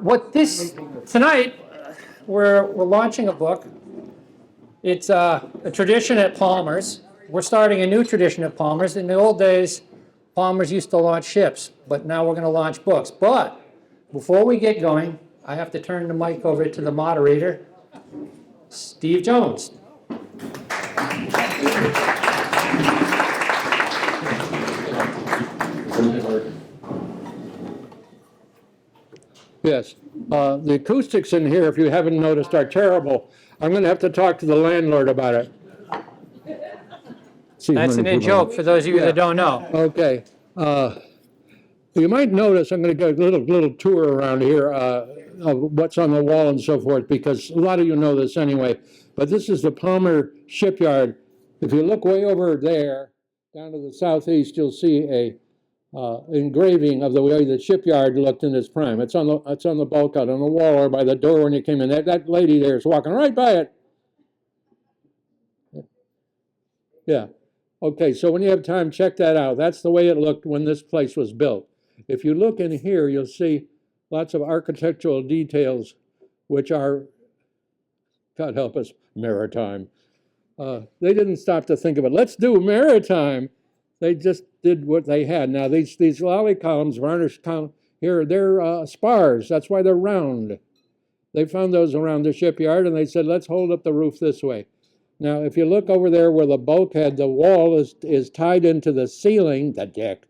Tonight, we're launching a book. It's a tradition at Palmer's. We're starting a new tradition at Palmer's. In the old days, Palmer's used to launch ships, but now we're going to launch books. But before we get going, I have to turn the mic over to the moderator, Steve Jones. Yes, the acoustics in here, if you haven't noticed, are terrible. I'm going to have to talk to the landlord about it. That's an in-joke for those of you that don't know. Okay. You might notice I'm going to go a little tour around here of what's on the wall and so forth, because a lot of you know this anyway. But this is the Palmer shipyard. If you look way over there, down to the southeast, you'll see a engraving of the way the shipyard looked in its prime. It's on the bulkhead on the wall or by the door when you came in. That lady there is walking right by it. Yeah. Okay, so when you have time, check that out. That's the way it looked when this place was built. If you look in here, you'll see lots of architectural details, which are, God help us, maritime. They didn't stop to think of it. Let's do maritime. They just did what they had. Now, these lolly columns, varnished columns, here, they're spars. That's why they're round. They found those around the shipyard, and they said, let's hold up the roof this way. Now, if you look over there where the bulkhead, the wall is tied into the ceiling, the deck,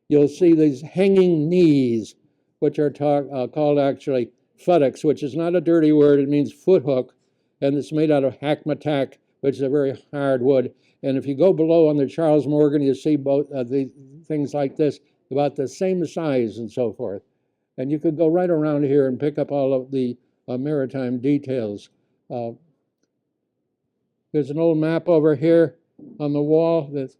you'll see these hanging knees, which are called actually futtocks, which is not a dirty word. It means foot hook, and it's made out of hackmatack, which is a very hard wood. And if you go below on the Charles Morgan, you see both the things like this, about the same size and so forth. And you could go right around here and pick up all of the maritime details. There's an old map over here on the wall. There's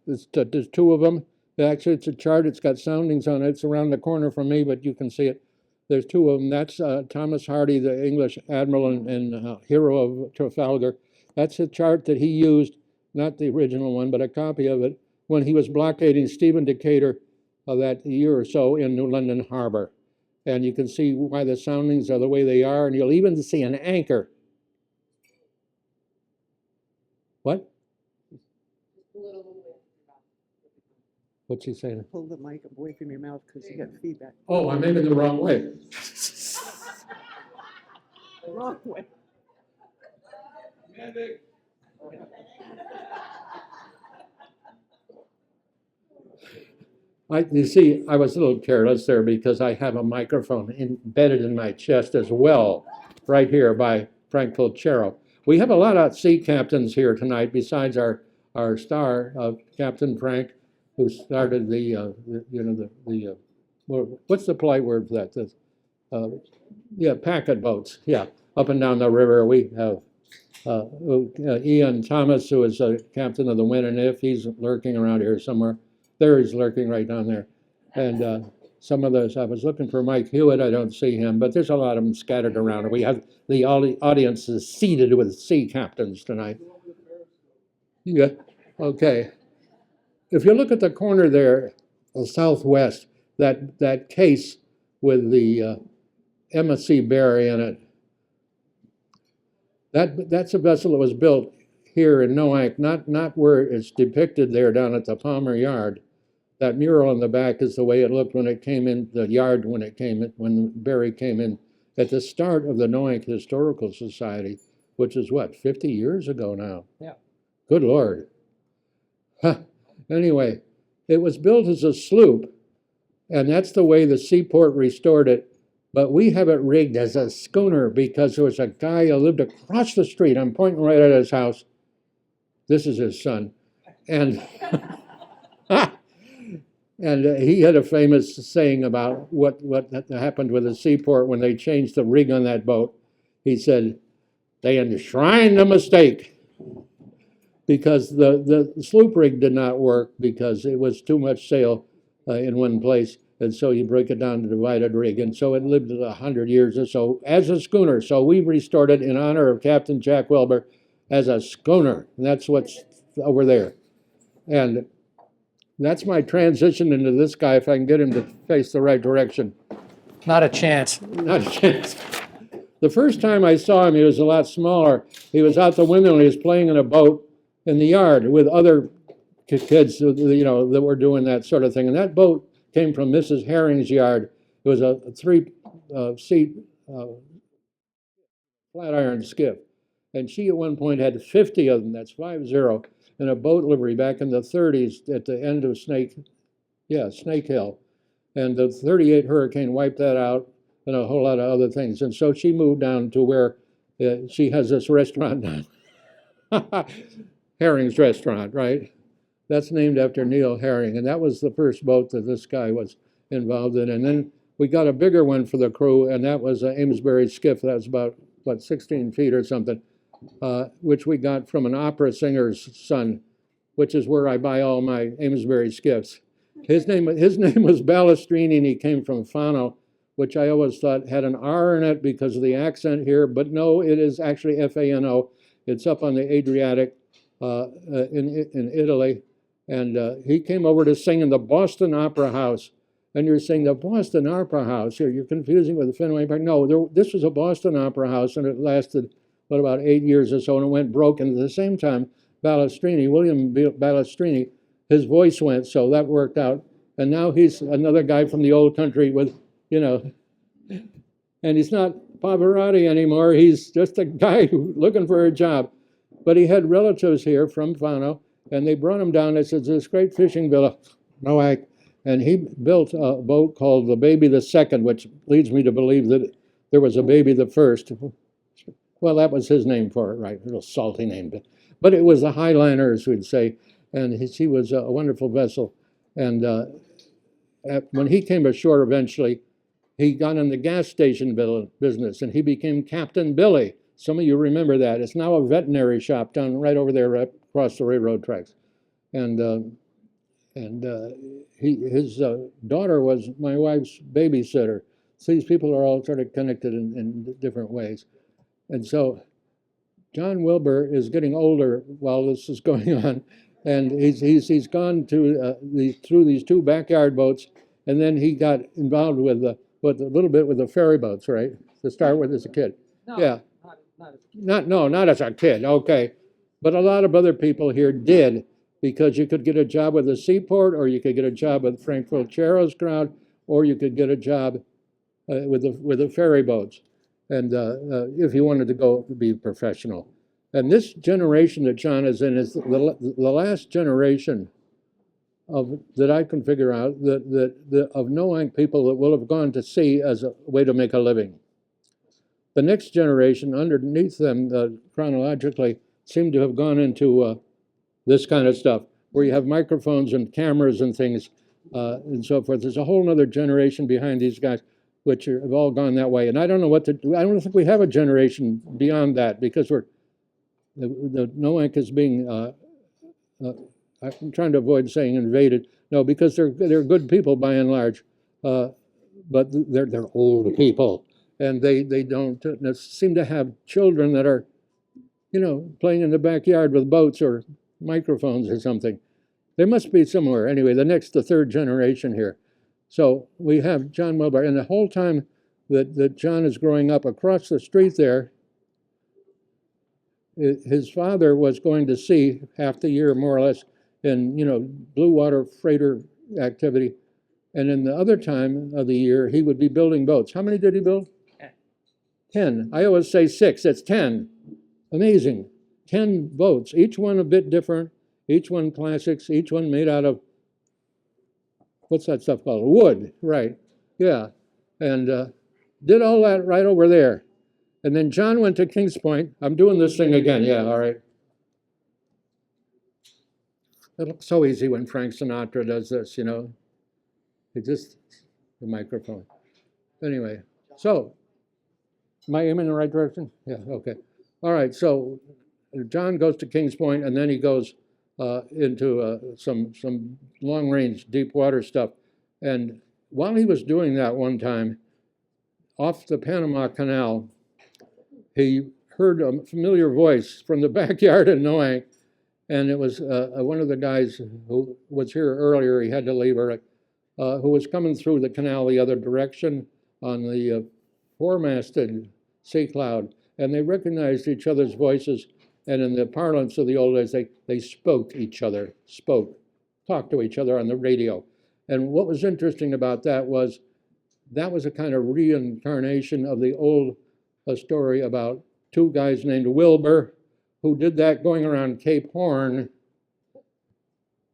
two of them. Actually, it's a chart. It's got soundings on it. It's around the corner from me, but you can see it. There's two of them. That's Thomas Hardy, the English admiral and hero of Trafalgar. That's a chart that he used, not the original one, but a copy of it, when he was blockading Stephen Decatur that year or so in New London Harbor. And you can see why the soundings are the way they are, and you'll even see an anchor. What? What's he saying? Pull the mic away from your mouth because you got feedback. Oh, I'm aiming the wrong way. Wrong way. You see, I was a little careless there because I have a microphone embedded in my chest as well, right here by Frank Fulchero. We have a lot of sea captains here tonight besides our star, Captain Frank, who started what's the polite word for that? Packet boats, up and down the river. We have Ian Thomas, who is a captain of the Win and If. He's lurking around here somewhere. There he's lurking right down there. And some of those, I was looking for Mike Hewitt. I don't see him, but there's a lot of them scattered around. We have the audience is seated with sea captains tonight. Yeah, okay. If you look at the corner there, the southwest, that case with the Emma C. Barry in it, that's a vessel that was built here in Noank, not where it's depicted there down at the Palmer Yard. That mural on the back is the way it looked when it came in, the yard when Barry came in at the start of the Noank Historical Society, which is what, 50 years ago now? Yeah. Good Lord. Huh. Anyway, it was built as a sloop, and that's the way the seaport restored it. But we have it rigged as a schooner because there was a guy who lived across the street. I'm pointing right at his house. This is his son. And and he had a famous saying about what happened with the seaport when they changed the rig on that boat. He said, they enshrined a mistake because the sloop rig did not work because it was too much sail in one place. And so you break it down to divided rig. And so it lived 100 years or so as a schooner. So we restored it in honor of Captain Jack Wilbur as a schooner. And that's what's over there. And that's my transition into this guy, if I can get him to face the right direction. Not a chance. Not a chance. The first time I saw him, he was a lot smaller. He was out the window and he was playing in a boat in the yard with other kids, you know, that were doing that sort of thing. And that boat came from Mrs. Herring's yard. It was a three-seat flat iron skiff. And she at one point had 50 of them, that's 50, in a boat livery back in the 30s at the end of Snake Hill. And the 38 hurricane wiped that out and a whole lot of other things. And so she moved down to where she has this restaurant now. Herring's Restaurant, right? That's named after Neil Herring. And that was the first boat that this guy was involved in. And then we got a bigger one for the crew, and that was an Amesbury skiff. That was about, 16 feet or something, which we got from an opera singer's son, which is where I buy all my Amesbury skiffs. His name was Balestrini, and he came from Fano, which I always thought had an R in it because of the accent here, but no, it is actually F-A-N-O. It's up on the Adriatic in Italy, and he came over to sing in the Boston Opera House. And you're saying the Boston Opera House, you're confusing with the Fenway Park. No, this was a Boston Opera House, and it lasted, about 8 years or so, and it went broke. And at the same time, William Balestrini, his voice went, so that worked out. And now he's another guy from the old country with, and he's not Pavarotti anymore. He's just a guy looking for a job. But he had relatives here from Fano, and they brought him down. They said, this great fishing villa, Noank. And he built a boat called the Baby the Second, which leads me to believe that there was a Baby the First. Well, that was his name for it, right? A little salty name. But it was the Highliners, we'd say. And she was a wonderful vessel. And when he came ashore eventually, he got in the gas station business, and he became Captain Billy. Some of you remember that. It's now a veterinary shop down right over there across the railroad tracks. And his daughter was my wife's babysitter. So these people are all sort of connected in different ways. And so John Wilbur is getting older while this is going on, and he's gone to through these two backyard boats, and then he got involved with a little bit with the ferry boats, right? To start with as a kid. No, yeah. Not as a kid. Not as a kid. Okay, but a lot of other people here did. Because you could get a job with the seaport, or you could get a job with Frank Fulcero's crowd, or you could get a job with the ferry boats, and if you wanted to go be professional. And this generation that John is in is the last generation that I can figure out that of Noank people that will have gone to sea as a way to make a living. The next generation underneath them, chronologically, seem to have gone into this kind of stuff, where you have microphones and cameras and things and so forth. There's a whole other generation behind these guys, which have all gone that way. And I don't know what to do. I don't think we have a generation beyond that, because the Noank is being, I'm trying to avoid saying invaded. No, because they're good people by and large, but they're old people, and they don't seem to have children that are, playing in the backyard with boats or microphones or something. There must be somewhere. Anyway, the third generation here. So we have John Wilbur, and the whole time that John is growing up, across the street there, his father was going to sea half the year, more or less, in blue water freighter activity, and in the other time of the year he would be building boats. How many did he build? 10. I always say 6. It's 10. Amazing. 10 boats, each one a bit different, each one classics, each one made out of, what's that stuff called? Wood, right, yeah. And did all that right over there. And then John went to Kings Point. I'm doing this thing again, yeah, all right. It looks so easy when Frank Sinatra does this, It just, the microphone. Anyway, so, am I aiming in the right direction? Yeah, okay. All right, so John goes to Kings Point, and then he goes into some long-range deep water stuff. And while he was doing that one time, off the Panama Canal, he heard a familiar voice from the backyard in Noank, and it was one of the guys who was here earlier. He had to leave early, who was coming through the canal the other direction, on the four-masted Sea Cloud, and they recognized each other's voices. And in the parlance of the old days, they talked to each other on the radio. And what was interesting about that was a kind of reincarnation of the old story about two guys named Wilbur who did that going around Cape Horn.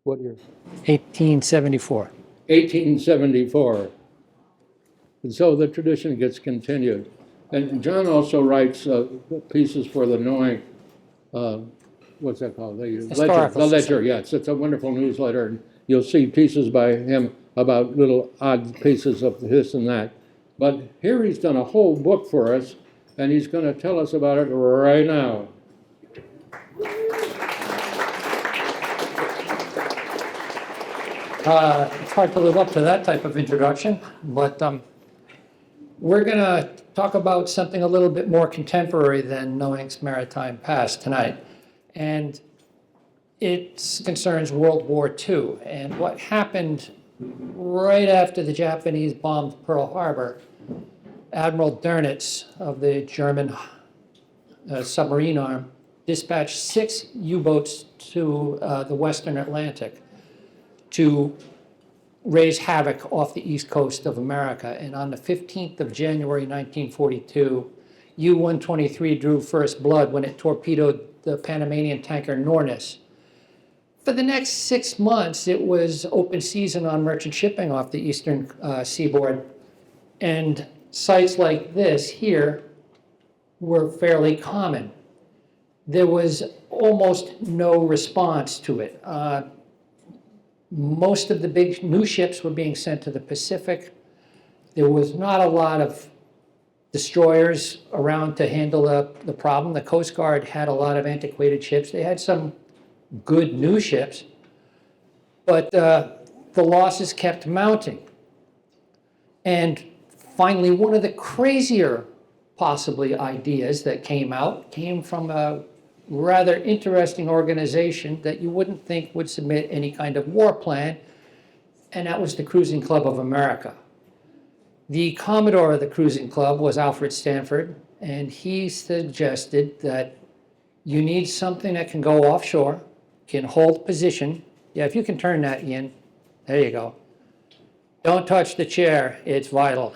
What year? 1874. 1874. And so the tradition gets continued. And John also writes pieces for the Noank, what's that called? The Ledger, yes. It's a wonderful newsletter. And you'll see pieces by him about little odd pieces of this and that. But here he's done a whole book for us, and he's going to tell us about it right now. It's hard to live up to that type of introduction, but we're going to talk about something a little bit more contemporary than Noank's maritime past tonight. And it concerns World War II and what happened right after the Japanese bombed Pearl Harbor. Admiral Dönitz of the German submarine arm dispatched 6 U-boats to the Western Atlantic to raise havoc off the east coast of America. And on the 15th of January, 1942, U-123 drew first blood when it torpedoed the Panamanian tanker Nornis. For the next 6 months, it was open season on merchant shipping off the eastern seaboard. And sites like this here were fairly common. There was almost no response to it. Most of the big new ships were being sent to the Pacific. There was not a lot of destroyers around to handle the problem. The Coast Guard had a lot of antiquated ships. They had some good new ships, but the losses kept mounting. And finally, one of the crazier, possibly, ideas that came from a rather interesting organization that you wouldn't think would submit any kind of war plan, and that was the Cruising Club of America. The Commodore of the Cruising Club was Alfred Stanford, and he suggested that you need something that can go offshore, can hold position. Yeah, if you can turn that, Ian, there you go. Don't touch the chair, it's vital.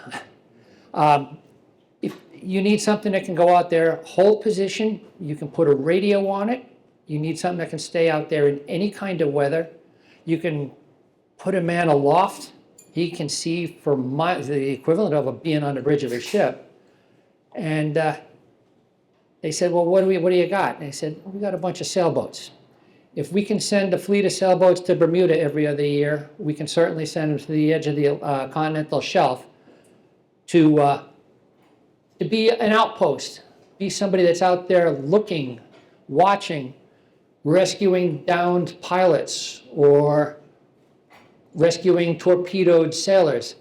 If you need something that can go out there, hold position, you can put a radio on it, you need something that can stay out there in any kind of weather. You can put a man aloft, he can see for miles, the equivalent of being on the bridge of a ship. And they said, well, what do you got? And they said, we got a bunch of sailboats. If we can send a fleet of sailboats to Bermuda every other year, we can certainly send them to the edge of the continental shelf to be an outpost, be somebody that's out there looking, watching, rescuing downed pilots or rescuing torpedoed sailors.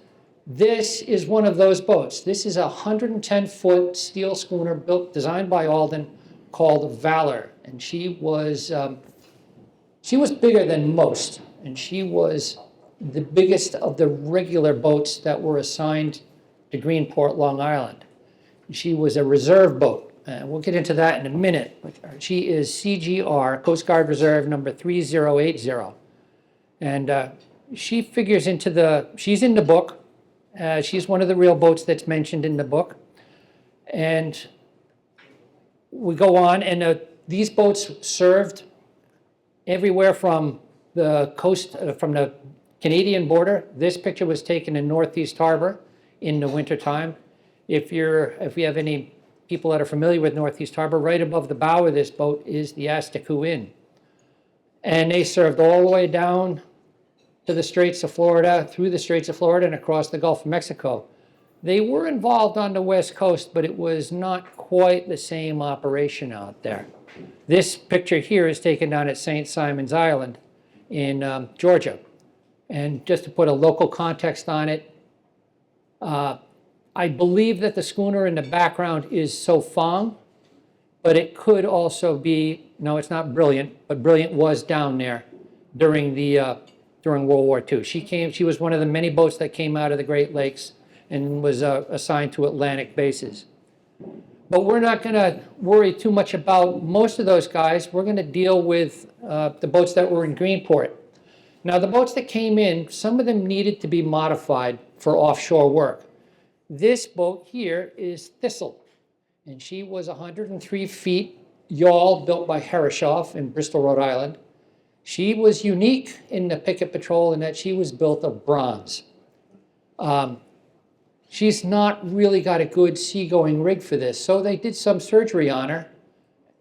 This is one of those boats. This is a 110-foot steel schooner designed by Alden called Valor. And she was bigger than most. And she was the biggest of the regular boats that were assigned to Greenport, Long Island. She was a reserve boat. We'll get into that in a minute. She is CGR, Coast Guard Reserve number 3080. And she figures she's in the book. She's one of the real boats that's mentioned in the book. And we go on, and these boats served everywhere from the coast, from the Canadian border. This picture was taken in Northeast Harbor in the wintertime. If we have any people that are familiar with Northeast Harbor, right above the bow of this boat is the Astiku Inn. And they served all the way down to the Straits of Florida, through the Straits of Florida, and across the Gulf of Mexico. They were involved on the West Coast, but it was not quite the same operation out there. This picture here is taken down at St. Simon's Island in Georgia. And just to put a local context on it, I believe that the schooner in the background is Sofang, but it could also be, no, it's not Brilliant, but Brilliant was down there during World War II. She was one of the many boats that came out of the Great Lakes and was assigned to Atlantic bases. But we're not going to worry too much about most of those guys. We're going to deal with the boats that were in Greenport. Now, the boats that came in, some of them needed to be modified for offshore work. This boat here is Thistle, and she was 103 feet yawl, built by Herreshoff in Bristol, Rhode Island. She was unique in the Picket Patrol in that she was built of bronze. She's not really got a good seagoing rig for this, so they did some surgery on her,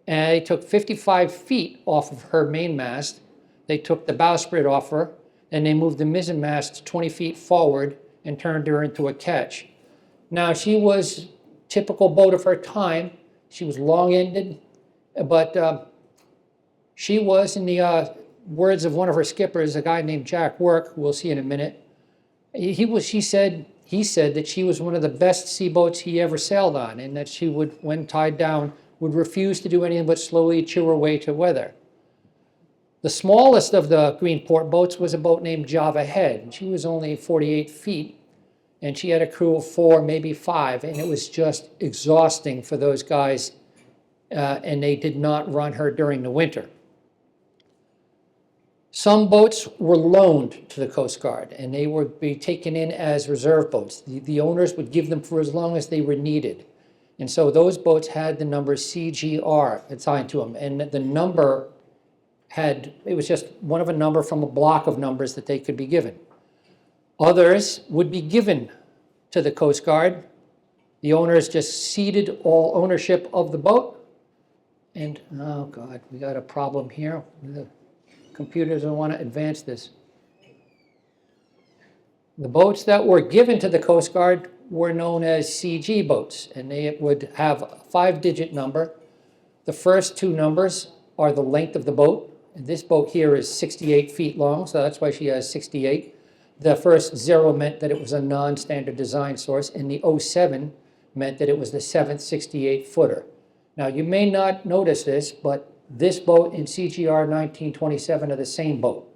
and they took 55 feet off of her mainmast. They took the bowsprit off her, and they moved the mizzenmast 20 feet forward and turned her into a ketch. Now, she was typical boat of her time. She was long-ended, but she was, in the words of one of her skippers, a guy named Jack Work, who we'll see in a minute, he said that she was one of the best seaboats he ever sailed on, and that she would, when tied down, would refuse to do anything but slowly chew her way to weather. The smallest of the Greenport boats was a boat named Java Head, and she was only 48 feet, and she had a crew of 4, maybe 5, and it was just exhausting for those guys, and they did not run her during the winter. Some boats were loaned to the Coast Guard, and they would be taken in as reserve boats. The owners would give them for as long as they were needed. And so those boats had the number CGR assigned to them, and the number it was just one of a number from a block of numbers that they could be given. Others would be given to the Coast Guard. The owners just ceded all ownership of the boat. And, oh God, we got a problem here. The computers don't want to advance this. The boats that were given to the Coast Guard were known as CG boats, and they would have a 5-digit number. The first 2 numbers are the length of the boat. And this boat here is 68 feet long, so that's why she has 68. The first 0 meant that it was a non-standard design source, and the 07 meant that it was the 7th 68-footer. Now, you may not notice this, but this boat and CGR 1927 are the same boat.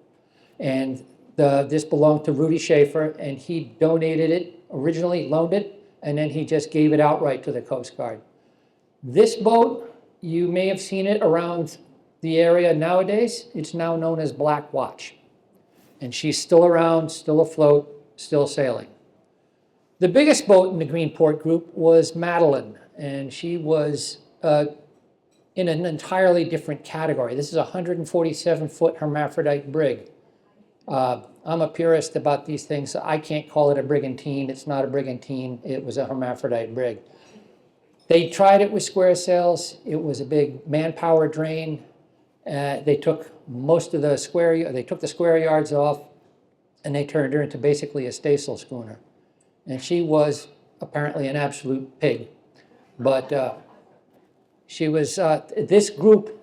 And this belonged to Rudy Schaefer, and he donated it, originally loaned it, and then he just gave it outright to the Coast Guard. This boat, you may have seen it around the area nowadays. It's now known as Black Watch. And she's still around, still afloat, still sailing. The biggest boat in the Greenport group was Madeline, and she was in an entirely different category. This is a 147-foot hermaphrodite brig. I'm a purist about these things. I can't call it a brigantine. It's not a brigantine. It was a hermaphrodite brig. They tried it with square sails. It was a big manpower drain. They took most of the square yards off, and they turned her into basically a staysail schooner. And she was apparently an absolute pig. But she was, this group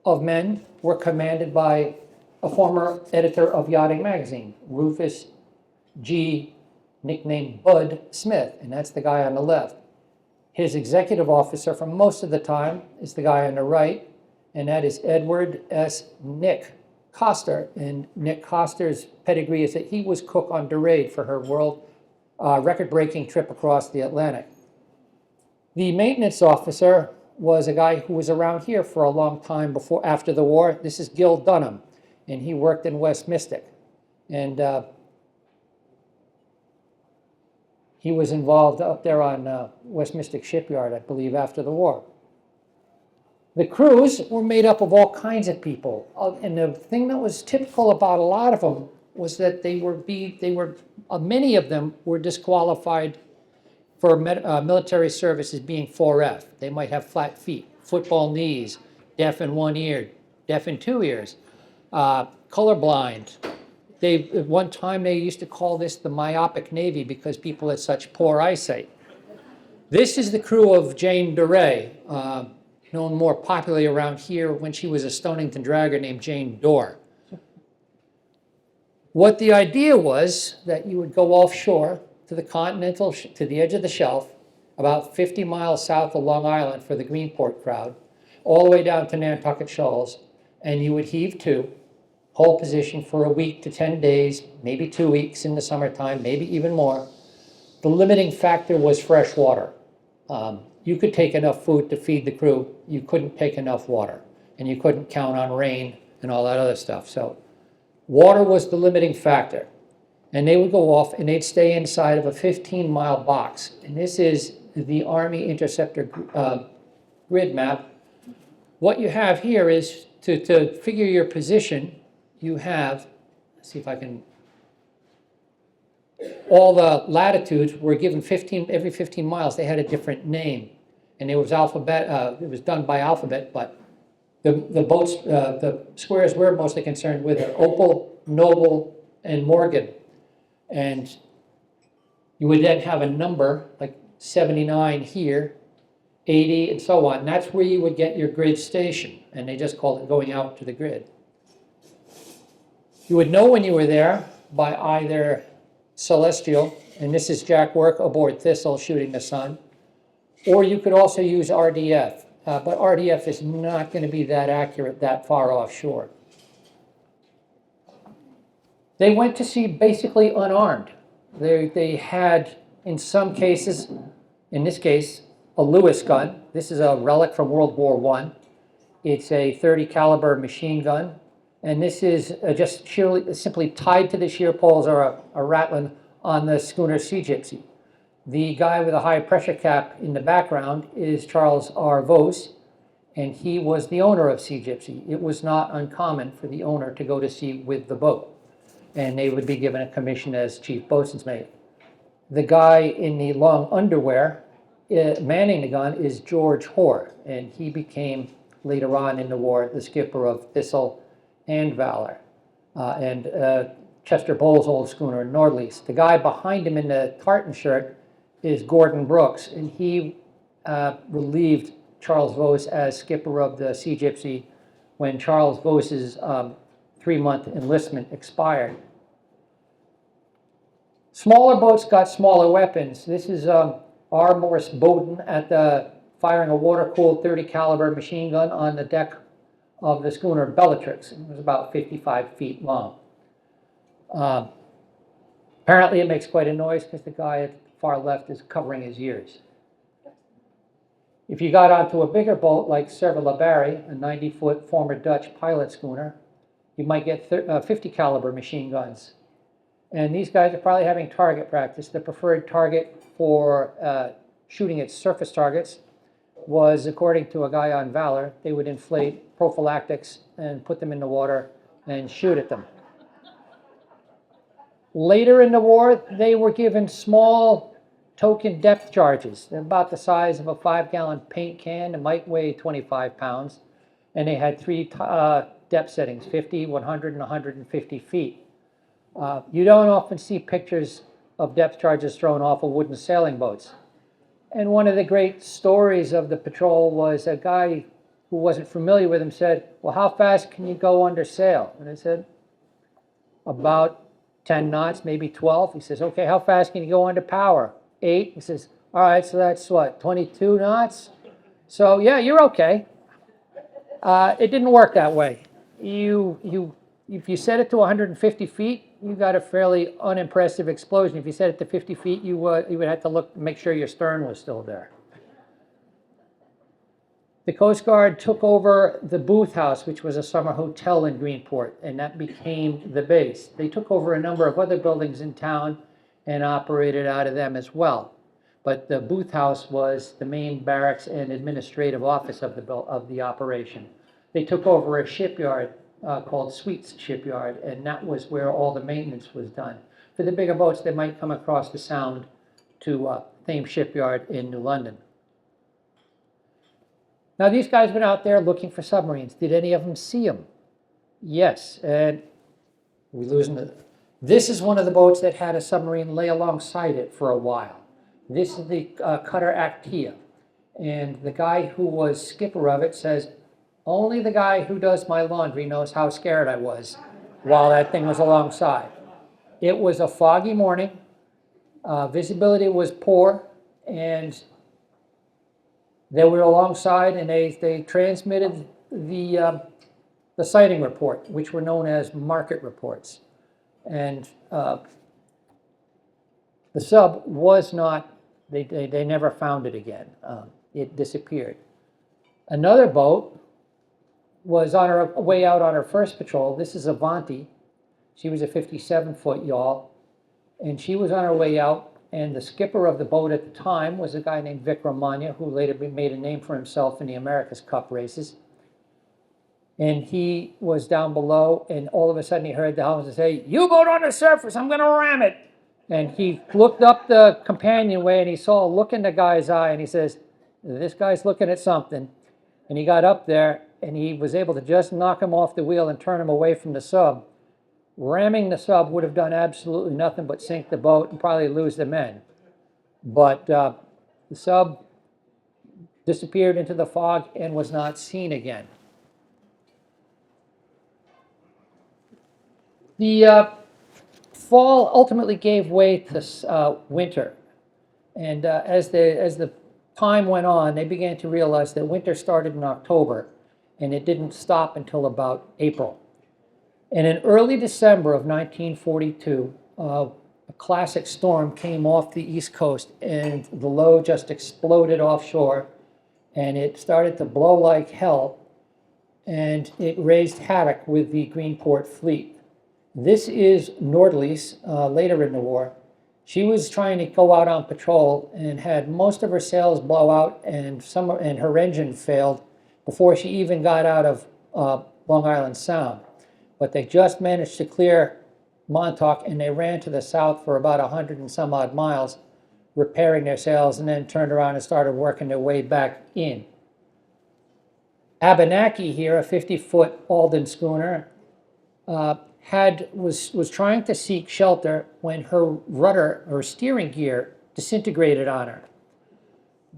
of men were commanded by a former editor of Yachting Magazine, Rufus G., nicknamed Bud Smith, and that's the guy on the left. His executive officer for most of the time is the guy on the right, and that is Edward S. Nick Coster. And Nick Coster's pedigree is that he was cook on Dorade for her world record-breaking trip across the Atlantic. The maintenance officer was a guy who was around here for a long time after the war. This is Gil Dunham, and he worked in West Mystic. And he was involved up there on West Mystic Shipyard, I believe, after the war. The crews were made up of all kinds of people, and the thing that was typical about a lot of them was that many of them were disqualified for military service as being 4F. They might have flat feet, football knees, deaf in 1 ear, deaf in 2 ears, colorblind. At one time they used to call this the myopic Navy because people had such poor eyesight. This is the crew of Jane Doré, known more popularly around here when she was a Stonington dragger named Jane Dorr. What the idea was that you would go offshore to the edge of the shelf, about 50 miles south of Long Island for the Greenport crowd, all the way down to Nantucket Shoals, and you would heave to, hold position for a week to 10 days, maybe 2 weeks in the summertime, maybe even more, the limiting factor was fresh water. You could take enough food to feed the crew. You couldn't take enough water. And you couldn't count on rain and all that other stuff. So water was the limiting factor. And they would go off and they'd stay inside of a 15-mile box. And this is the Army Interceptor grid map. What you have here is to figure your position, you have, let's see if I can, all the latitudes were given every 15 miles, they had a different name. And it was it was done by alphabet, but the boats, the squares we're mostly concerned with are Opal, Noble, and Morgan. And you would then have a number like 79 here, 80, and so on. And that's where you would get your grid station. And they just called it going out to the grid. You would know when you were there by either celestial, and this is Jack Work aboard Thistle shooting the sun, or you could also use RDF. But RDF is not going to be that accurate that far offshore. They went to sea basically unarmed. They had, in some cases, in this case, a Lewis gun. This is a relic from World War I. It's a .30 caliber machine gun. And this is just simply tied to the shear poles or a rattlin on the schooner Sea Gypsy. The guy with a high pressure cap in the background is Charles R. Vos, and he was the owner of Sea Gypsy. It was not uncommon for the owner to go to sea with the boat, and they would be given a commission as chief boatswain's mate. The guy in the long underwear manning the gun is George Hoare, and he became, later on in the war, the skipper of Thistle and Valor, and Chester Bowles' old schooner, Nordlease. The guy behind him in the tartan shirt is Gordon Brooks, and he relieved Charles Vos as skipper of the Sea Gypsy when Charles Vos's 3-month enlistment expired. Smaller boats got smaller weapons. This is R. Morris Bowden firing a water-cooled .30 caliber machine gun on the deck of the schooner Bellatrix. It was about 55 feet long. Apparently it makes quite a noise because the guy at the far left is covering his ears. If you got onto a bigger boat like Cervera La Barry, a 90-foot former Dutch pilot schooner, you might get 50 caliber machine guns. And these guys are probably having target practice. The preferred target for shooting at surface targets was, according to a guy on Valor, they would inflate prophylactics and put them in the water and shoot at them. Later in the war, they were given small token depth charges. They're about the size of a 5-gallon paint can. It might weigh 25 pounds. And they had 3 depth settings, 50, 100, and 150 feet. You don't often see pictures of depth charges thrown off of wooden sailing boats. And one of the great stories of the patrol was a guy who wasn't familiar with him said, well, how fast can you go under sail? And I said, about 10 knots, maybe 12. He says, okay, how fast can you go under power? 8. He says, all right, so that's what, 22 knots? So yeah, you're okay. It didn't work that way. If you set it to 150 feet, you got a fairly unimpressive explosion. If you set it to 50 feet, you would have to make sure your stern was still there. The Coast Guard took over the Booth House, which was a summer hotel in Greenport, and that became the base. They took over a number of other buildings in town and operated out of them as well. But the Booth House was the main barracks and administrative office of the operation. They took over a shipyard called Sweets Shipyard, and that was where all the maintenance was done. For the bigger boats, they might come across the Sound to Thames Shipyard in New London. Now, these guys have been out there looking for submarines. Did any of them see them? Yes, and we losing it. This is one of the boats that had a submarine lay alongside it for a while. This is the cutter Actea, and the guy who was skipper of it says, only the guy who does my laundry knows how scared I was while that thing was alongside. It was a foggy morning, visibility was poor, and they were alongside, and they transmitted the sighting report, which were known as market reports. And The sub was not, they never found it again. It disappeared. Another boat was on her way out on her first patrol. This is Avanti. She was a 57-foot yawl, and she was on her way out, and the skipper of the boat at the time was a guy named Vikram Manya, who later made a name for himself in the America's Cup races. And he was down below, and all of a sudden he heard the helmsman say, "U-boat on the surface, I'm gonna ram it." And he looked up the companionway and he saw a look in the guy's eye, and he says, "This guy's looking at something." And he got up there and he was able to just knock him off the wheel and turn him away from the sub. Ramming the sub would have done absolutely nothing but sink the boat and probably lose the men. But the sub disappeared into the fog and was not seen again. The fall ultimately gave way to winter. And as the time went on, they began to realize that winter started in October and it didn't stop until about April. And in early December of 1942, a classic storm came off the East Coast and the low just exploded offshore and it started to blow like hell and it raised havoc with the Greenport fleet. This is Nordlies, later in the war. She was trying to go out on patrol and had most of her sails blow out and her engine failed before she even got out of Long Island Sound. But they just managed to clear Montauk and they ran to the south for about 100 and some odd miles, repairing their sails, and then turned around and started working their way back in. Abenaki here, a 50-foot Alden schooner, was trying to seek shelter when her rudder or steering gear disintegrated on her.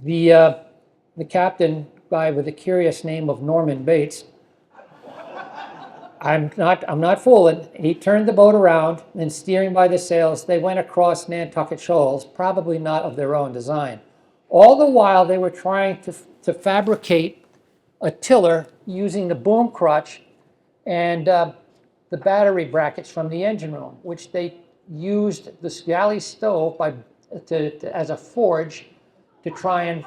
The captain, guy with the curious name of Norman Bates, I'm not fooling. He turned the boat around and steering by the sails, they went across Nantucket Shoals, probably not of their own design. All the while they were trying to fabricate a tiller using the boom crutch and the battery brackets from the engine room, which they used the galley stove as a forge to try and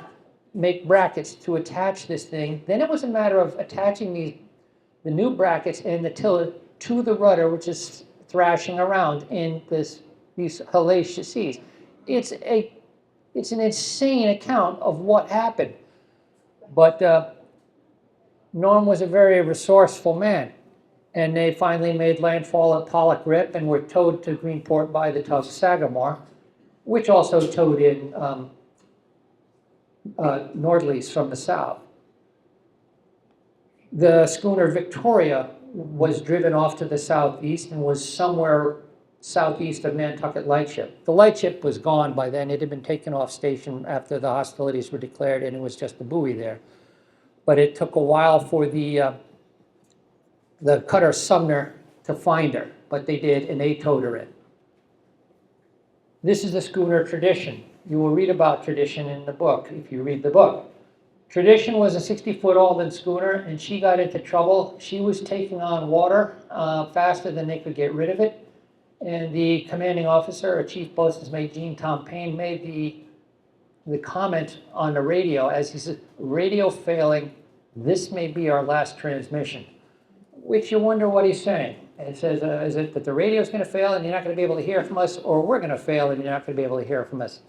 make brackets to attach this thing. Then it was a matter of attaching the new brackets and the tiller to the rudder, which is thrashing around in these hellacious seas. It's an insane account of what happened. But Norm was a very resourceful man. And they finally made landfall at Pollock Rip and were towed to Greenport by the tug Sagamore, which also towed in Nordlies from the south. The schooner Victoria was driven off to the southeast and was somewhere southeast of Nantucket Lightship. The Lightship was gone by then. It had been taken off station after the hostilities were declared, and it was just a buoy there. But it took a while for the cutter Sumner to find her, but they did, and they towed her in. This is the schooner Tradition. You will read about Tradition in the book, if you read the book. Tradition was a 60-foot Alden schooner, and she got into trouble. She was taking on water faster than they could get rid of it, and the commanding officer, or Chief Boatswain's Mate Gene Tom Payne, made the comment on the radio, as he said, "Radio failing, this may be our last transmission." Which you wonder what he's saying. And it says, is it that the radio's going to fail and you're not going to be able to hear from us, or we're going to fail and you're not going to be able to hear from us?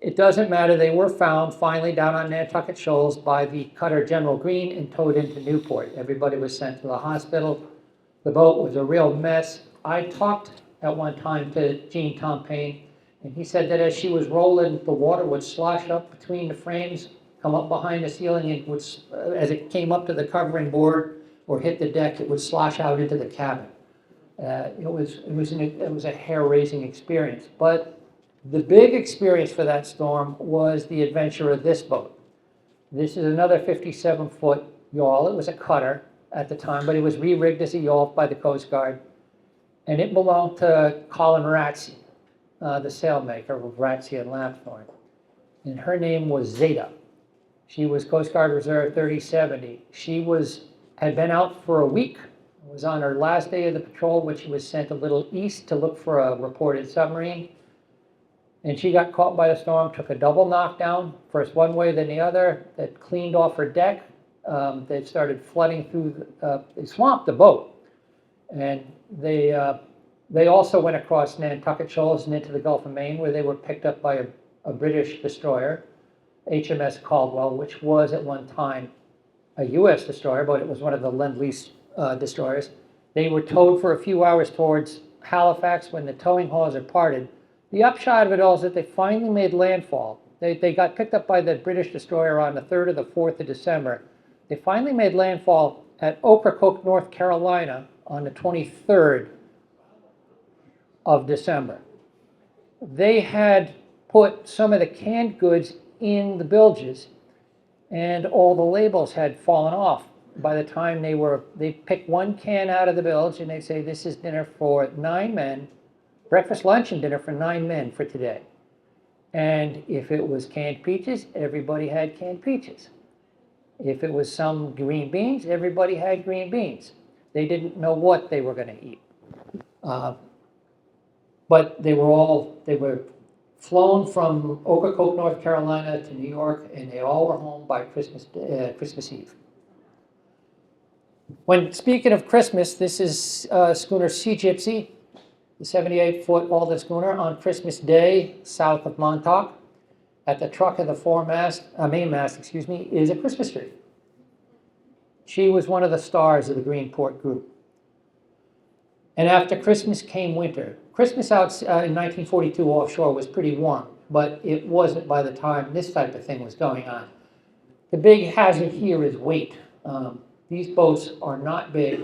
It doesn't matter. They were found finally down on Nantucket Shoals by the cutter General Green and towed into Newport. Everybody was sent to the hospital. The boat was a real mess. I talked at one time to Gene Tom Payne, and he said that as she was rolling, the water would slosh up between the frames, come up behind the ceiling, and would, as it came up to the covering board or hit the deck, it would slosh out into the cabin. It was a hair-raising experience. But the big experience for that storm was the adventure of this boat. This is another 57-foot yawl. It was a cutter at the time, but it was re-rigged as a yawl by the Coast Guard. And it belonged to Colin Ratsey, the sailmaker of Ratsey and Lapthorne. And her name was Zeta. She was Coast Guard Reserve 3070. She had been out for a week. It was on her last day of the patrol when she was sent a little east to look for a reported submarine. And she got caught by the storm, took a double knockdown, first one way, then the other, that cleaned off her deck. They started flooding through, they swamped the boat. And they also went across Nantucket Shoals and into the Gulf of Maine, where they were picked up by a British destroyer, HMS Caldwell, which was at one time a U.S. destroyer, but it was one of the Lend-Lease destroyers. They were towed for a few hours towards Halifax. When the towing hawser parted, the upshot of it all is that they finally made landfall. They got picked up by the British destroyer on the 3rd or the 4th of December. They finally made landfall at Ocracoke, North Carolina on the 23rd of December. They had put some of the canned goods in the bilges, and all the labels had fallen off. By the time they pick one can out of the bilge and they say, this is dinner for 9 men, breakfast, lunch, and dinner for 9 men for today. And if it was canned peaches, everybody had canned peaches. If it was some green beans, everybody had green beans. They didn't know what they were going to eat. But they were flown from Ocracoke, North Carolina to New York, and they all were home by Christmas Eve. When speaking of Christmas, this is schooner Sea Gypsy, the 78-foot Alden schooner, on Christmas Day south of Montauk. At the truck of the mainmast, is a Christmas tree. She was one of the stars of the Greenport group. And after Christmas came winter. Christmas out in 1942 offshore was pretty warm, but it wasn't by the time this type of thing was going on. The big hazard here is weight. These boats are not big,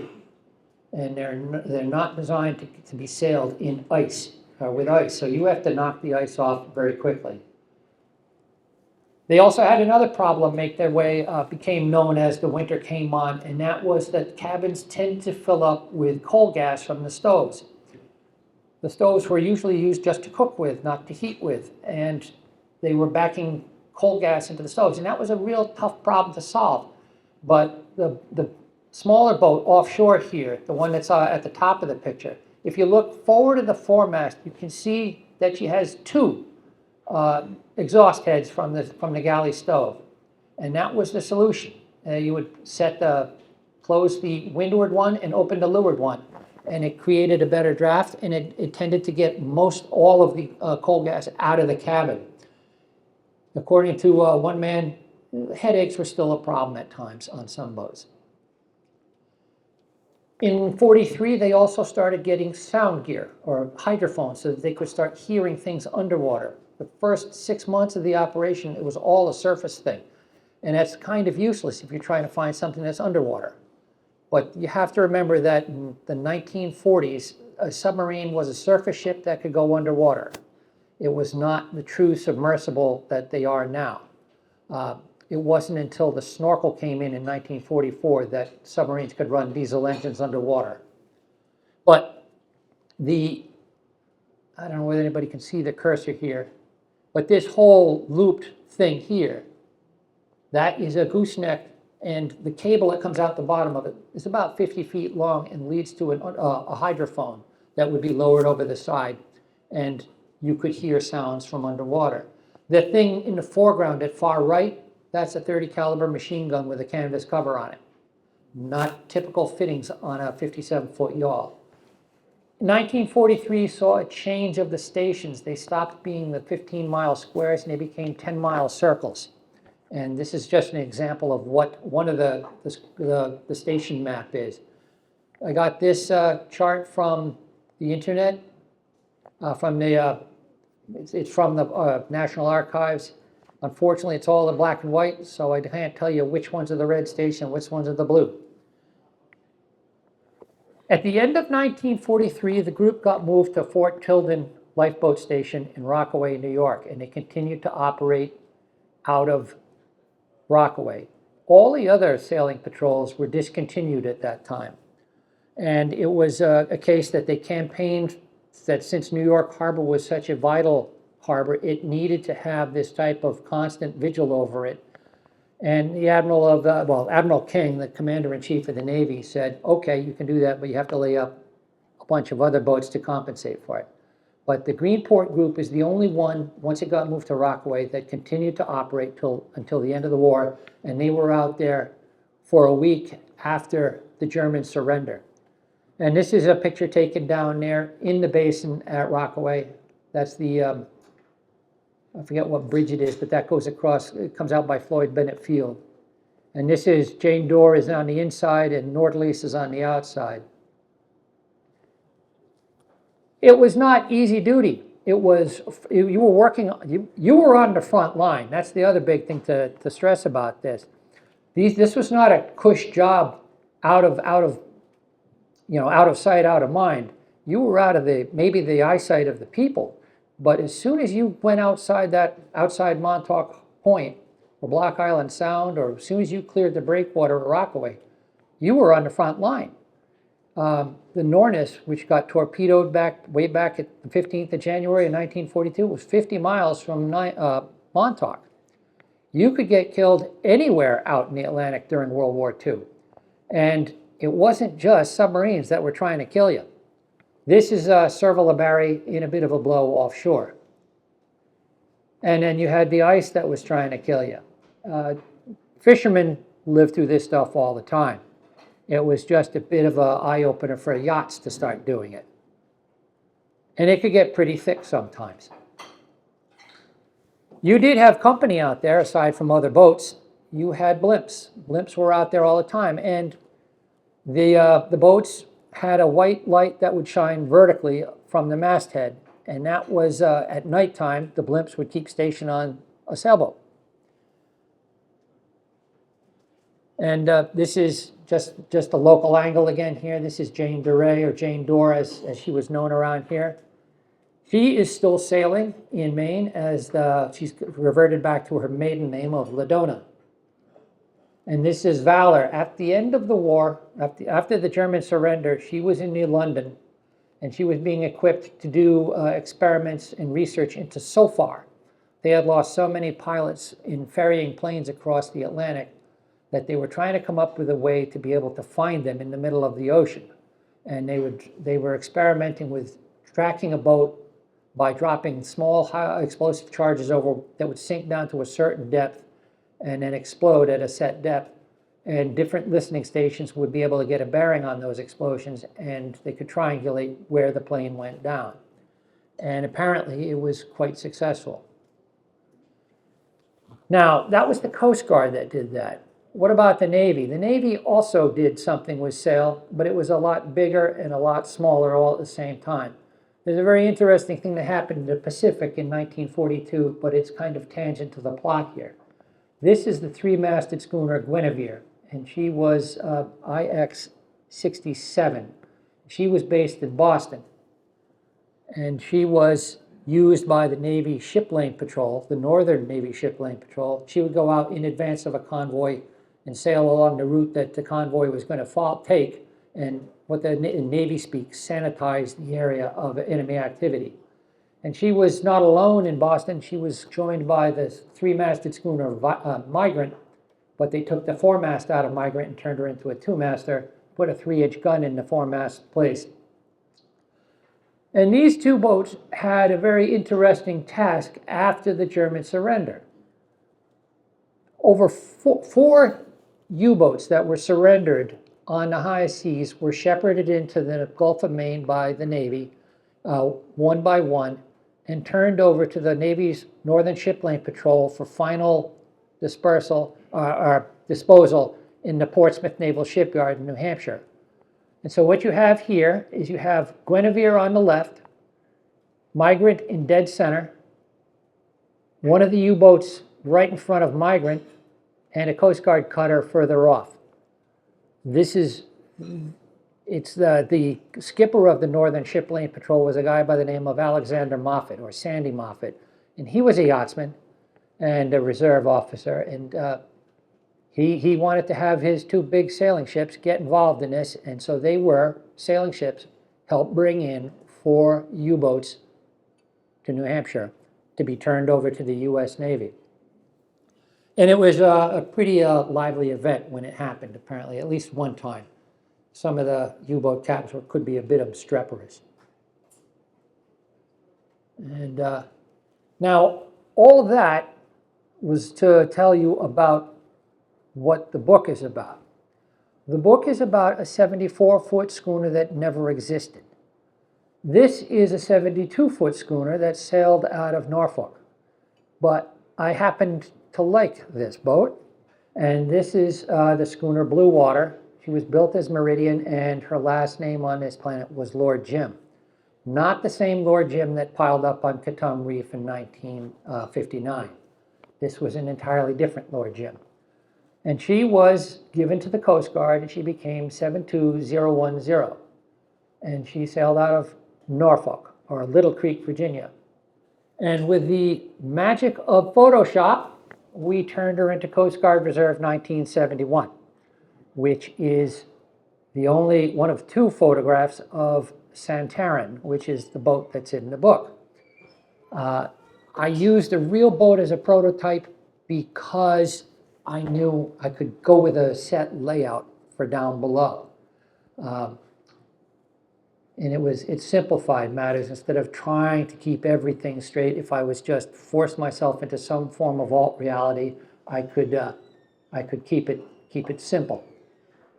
and they're not designed to be sailed in ice, with ice, so you have to knock the ice off very quickly. They also had another problem make their way, became known as the winter came on, and that was that cabins tend to fill up with coal gas from the stoves. The stoves were usually used just to cook with, not to heat with, and they were backing coal gas into the stoves, and that was a real tough problem to solve. But the smaller boat offshore here, the one that's at the top of the picture, if you look forward of the foremast, you can see that she has 2 exhaust heads from the galley stove, and that was the solution. You would close the windward one and open the leeward one, and it created a better draft, and it tended to get all of the coal gas out of the cabin. According to one man, headaches were still a problem at times on some boats. In 43, they also started getting sound gear, or hydrophones, so that they could start hearing things underwater. The first 6 months of the operation, it was all a surface thing. And that's kind of useless if you're trying to find something that's underwater. But you have to remember that in the 1940s, a submarine was a surface ship that could go underwater. It was not the true submersible that they are now. It wasn't until the snorkel came in 1944 that submarines could run diesel engines underwater. But I don't know whether anybody can see the cursor here, but this whole looped thing here, that is a gooseneck, and the cable that comes out the bottom of it is about 50 feet long and leads to a hydrophone that would be lowered over the side, and you could hear sounds from underwater. The thing in the foreground at far right, that's a .30 caliber machine gun with a canvas cover on it. Not typical fittings on a 57-foot yawl. 1943 saw a change of the stations. They stopped being the 15-mile squares and they became 10-mile circles. And this is just an example of what one of the station map is. I got this chart from the internet, it's from the National Archives. Unfortunately, it's all in black and white, so I can't tell you which ones are the red station and which ones are the blue. At the end of 1943, the group got moved to Fort Tilden Lifeboat Station in Rockaway, New York, and they continued to operate out of Rockaway. All the other sailing patrols were discontinued at that time. And it was a case that they campaigned that since New York Harbor was such a vital harbor, it needed to have this type of constant vigil over it. And the Admiral King, the commander-in-chief of the Navy, said, okay, you can do that, but you have to lay up a bunch of other boats to compensate for it. But the Greenport Group is the only one, once it got moved to Rockaway, that continued to operate until the end of the war, and they were out there for a week after the German surrender. And this is a picture taken down there in the basin at Rockaway. That's the, I forget what bridge it is, but that goes across, it comes out by Floyd Bennett Field. And this is, Jane Dorr is on the inside and Nordlies is on the outside. It was not easy duty. It was, you were working, you were on the front line. That's the other big thing to stress about this. This was not a cush job out of sight, out of mind. You were out of maybe the eyesight of the people. But as soon as you went outside Montauk Point or Block Island Sound, or as soon as you cleared the breakwater at Rockaway, you were on the front line. The Nornis, which got torpedoed way back at the 15th of January of 1942, was 50 miles from Montauk. You could get killed anywhere out in the Atlantic during World War II. And it wasn't just submarines that were trying to kill you. This is Serval Barry in a bit of a blow offshore. And then you had the ice that was trying to kill you. Fishermen lived through this stuff all the time. It was just a bit of an eye-opener for yachts to start doing it. And it could get pretty thick sometimes. You did have company out there, aside from other boats. You had blimps. Blimps were out there all the time. And the boats had a white light that would shine vertically from the masthead. And that was, at nighttime, the blimps would keep station on a sailboat. And this is just a local angle again here. This is Jane Doré, or Jane Dorr, as she was known around here. She is still sailing in Maine as she's reverted back to her maiden name of Ladona. And this is Valor. At the end of the war, after the German surrender, she was in New London, and she was being equipped to do experiments and research into SOFAR. They had lost so many pilots in ferrying planes across the Atlantic that they were trying to come up with a way to be able to find them in the middle of the ocean. And they were experimenting with tracking a boat by dropping small high explosive charges over that would sink down to a certain depth and then explode at a set depth. And different listening stations would be able to get a bearing on those explosions, and they could triangulate where the plane went down. And apparently it was quite successful. Now, that was the Coast Guard that did that. What about the Navy? The Navy also did something with sail, but it was a lot bigger and a lot smaller all at the same time. There's a very interesting thing that happened in the Pacific in 1942, but it's kind of tangent to the plot here. This is the three-masted schooner Guinevere, and she was IX-67. She was based in Boston, and she was used by the Navy Ship Lane Patrol, the Northern Navy Ship Lane Patrol. She would go out in advance of a convoy and sail along the route that the convoy was going to take, and what the Navy speak, sanitize the area of enemy activity. And she was not alone in Boston. She was joined by the three-masted schooner Migrant, but they took the four-mast out of Migrant and turned her into a two-master, put a 3-inch gun in the four-mast place. And these two boats had a very interesting task after the German surrender. Over four U-boats that were surrendered on the high seas were shepherded into the Gulf of Maine by the Navy, one by one, and turned over to the Navy's Northern Ship Lane Patrol for final disposal in the Portsmouth Naval Shipyard in New Hampshire. And so what you have here is you have Guinevere on the left, Migrant in dead center, one of the U-boats right in front of Migrant, and a Coast Guard cutter further off. The skipper of the Northern Ship Lane Patrol was a guy by the name of Alexander Moffett, or Sandy Moffett, and he was a yachtsman and a reserve officer, and he wanted to have his two big sailing ships get involved in this, and so sailing ships helped bring in 4 U-boats to New Hampshire to be turned over to the U.S. Navy. And it was a pretty lively event when it happened, apparently, at least one time. Some of the U-boat captains could be a bit obstreperous. And now, all of that was to tell you about what the book is about. The book is about a 74-foot schooner that never existed. This is a 72-foot schooner that sailed out of Norfolk. But I happened to like this boat, and this is the schooner Blue Water. She was built as Meridian, and her last name on this planet was Lord Jim. Not the same Lord Jim that piled up on Catum Reef in 1959. This was an entirely different Lord Jim. And she was given to the Coast Guard, and she became 72010. And she sailed out of Norfolk, or Little Creek, Virginia. And with the magic of Photoshop, we turned her into Coast Guard Reserve 1971, which is the only one of two photographs of Santarin, which is the boat that's in the book. I used a real boat as a prototype because I knew I could go with a set layout for down below. And it simplified matters. Instead of trying to keep everything straight, if I was just force myself into some form of alt reality, I could keep it simple.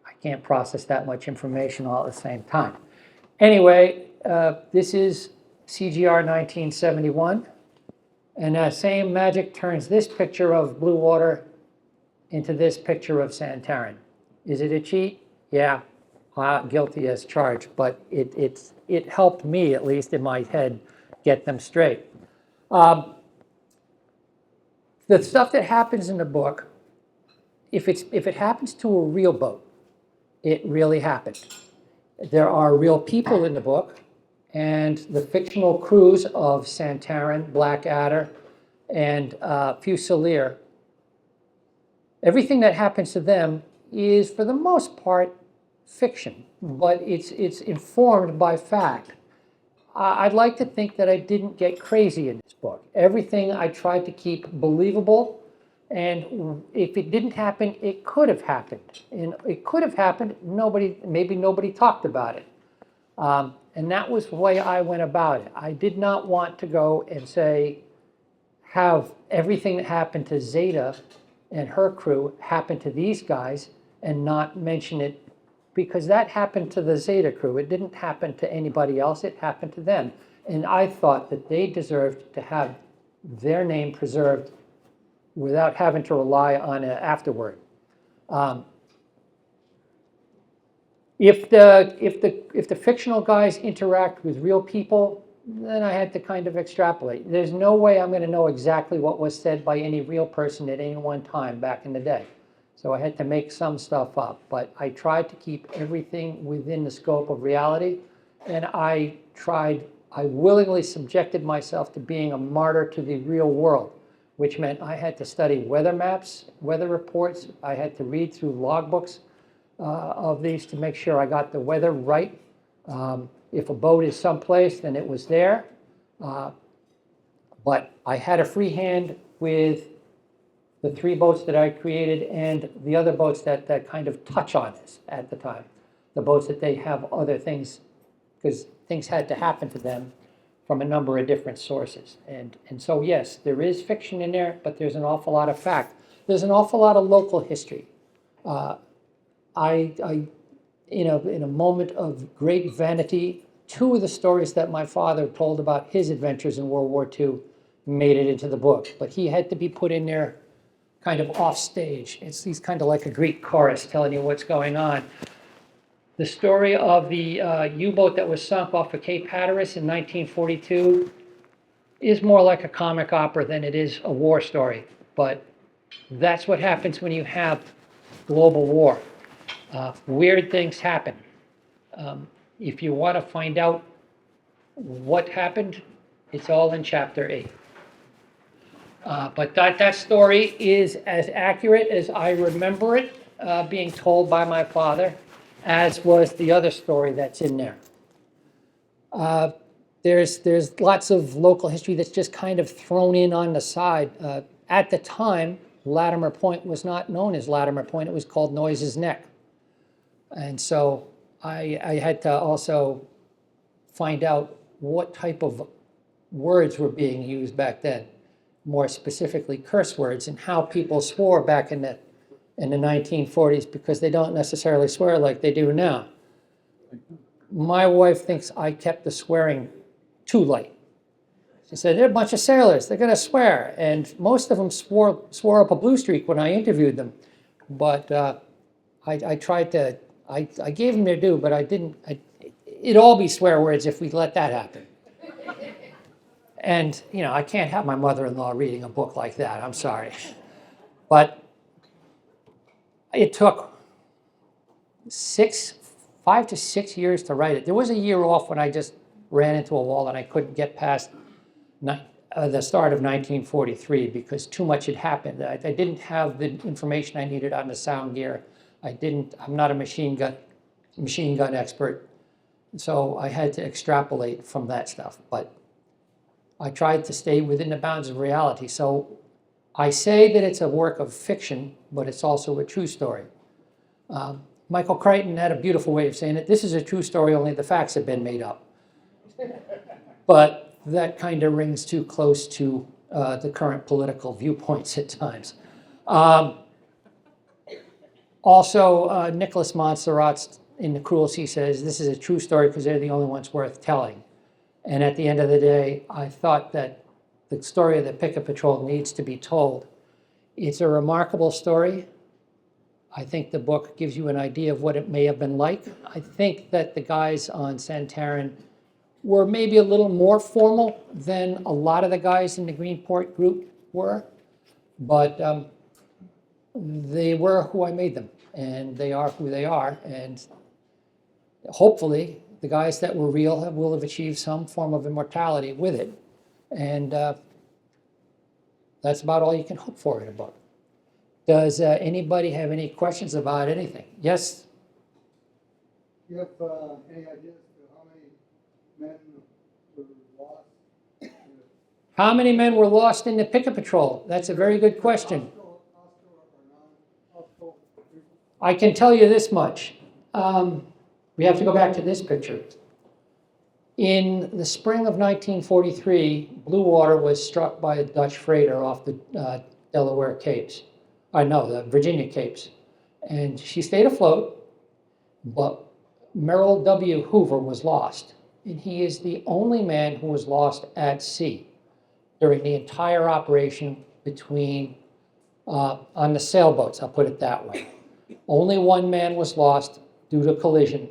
I can't process that much information all at the same time. Anyway, this is CGR 1971, and that same magic turns this picture of Blue Water into this picture of Santarin. Is it a cheat? Yeah. Guilty as charged, but it helped me, at least in my head, get them straight. The stuff that happens in the book, if it happens to a real boat, it really happened. There are real people in the book, and the fictional crews of Santarin, Blackadder, and Fusilier, everything that happens to them is, for the most part, fiction, but it's informed by fact. I'd like to think that I didn't get crazy in this book. Everything I tried to keep believable, and if it didn't happen, it could have happened. And it could have happened, maybe nobody talked about it. And that was the way I went about it. I did not want to go and have everything that happened to Zeta and her crew happen to these guys and not mention it, because that happened to the Zeta crew. It didn't happen to anybody else, it happened to them. And I thought that they deserved to have their name preserved without having to rely on it afterward. If the fictional guys interact with real people, then I had to kind of extrapolate. There's no way I'm going to know exactly what was said by any real person at any one time back in the day. So I had to make some stuff up, but I tried to keep everything within the scope of reality, and I willingly subjected myself to being a martyr to the real world, which meant I had to study weather maps, weather reports. I had to read through logbooks of these to make sure I got the weather right. If a boat is someplace, then it was there. But I had a free hand with the 3 boats that I created and the other boats that kind of touch on this at the time. The boats that they have other things, because things had to happen to them from a number of different sources. And so, yes, there is fiction in there, but there's an awful lot of fact. There's an awful lot of local history. In a moment of great vanity, 2 of the stories that my father told about his adventures in World War II made it into the book, but he had to be put in there kind of off stage. He's kind of like a Greek chorus telling you what's going on. The story of the U-boat that was sunk off of Cape Hatteras in 1942 is more like a comic opera than it is a war story, but that's what happens when you have global war. Weird things happen. If you want to find out what happened, it's all in chapter 8. But that story is as accurate as I remember it being told by my father, as was the other story that's in there. There's lots of local history that's just kind of thrown in on the side. At the time, Latimer Point was not known as Latimer Point. It was called Noise's Neck. And so I had to also find out what type of words were being used back then, more specifically curse words, and how people swore back in the 1940s, because they don't necessarily swear like they do now. My wife thinks I kept the swearing too light. She said, they're a bunch of sailors, they're gonna swear. And most of them swore up a blue streak when I interviewed them. But I tried to, I gave them their due, but I didn't, it'd all be swear words if we let that happen. And, you know, I can't have my mother-in-law reading a book like that, I'm sorry. But it took 5 to 6 years to write it. There was a year off when I just ran into a wall and I couldn't get past the start of 1943 because too much had happened. I didn't have the information I needed on the sound gear. I'm not a machine gun expert, so I had to extrapolate from that stuff. But I tried to stay within the bounds of reality. So I say that it's a work of fiction, but it's also a true story. Michael Crichton had a beautiful way of saying it. This is a true story, only the facts have been made up. But that kind of rings too close to the current political viewpoints at times. Also, Nicholas Montserrat in The Cruel Sea says, this is a true story because they're the only ones worth telling. And at the end of the day, I thought that the story of the Picket Patrol needs to be told. It's a remarkable story. I think the book gives you an idea of what it may have been like. I think that the guys on Santarin were maybe a little more formal than a lot of the guys in the Greenport group were, but they were who I made them, and they are who they are, and hopefully the guys that were real will have achieved some form of immortality with it, and that's about all you can hope for in a book. Does anybody have any questions about anything? Yes? Do you have any ideas to how many men were lost? How many men were lost in the Picket Patrol? That's a very good question. I can tell you this much. We have to go back to this picture. In the spring of 1943, Blue Water was struck by a Dutch freighter off the Delaware Capes. The Virginia Capes. And she stayed afloat, but Merrill W. Hoover was lost. And he is the only man who was lost at sea during the entire operation between, on the sailboats, I'll put it that way. Only one man was lost due to collision.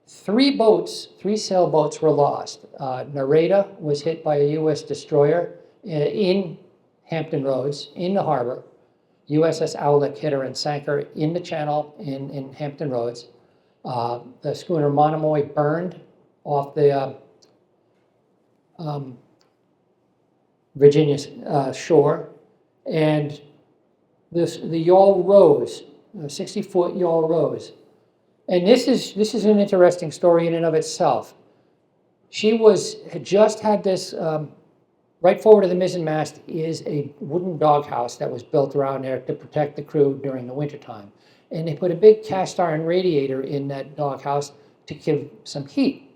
3 sailboats were lost. Nareda was hit by a U.S. destroyer in Hampton Roads, in the harbor. USS Owlick hit her and sank her in the channel in Hampton Roads. The schooner Monomoy burned off the Virginia shore, and the yawl rose, a 60-foot yawl rose. And this is an interesting story in and of itself. She had just had this, right forward of the mizzenmast is a wooden doghouse that was built around there to protect the crew during the wintertime. And they put a big cast iron radiator in that doghouse to give some heat.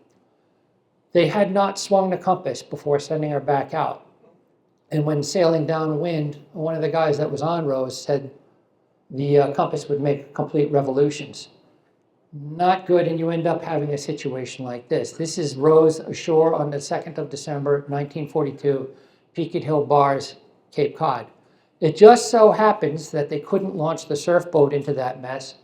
They had not swung the compass before sending her back out. And when sailing downwind, one of the guys that was on Rose said the compass would make complete revolutions. Not good, and you end up having a situation like this. This is Rose ashore on the 2nd of December, 1942, Beacon Hill Bars, Cape Cod. It just so happens that they couldn't launch the surf boat into that mess,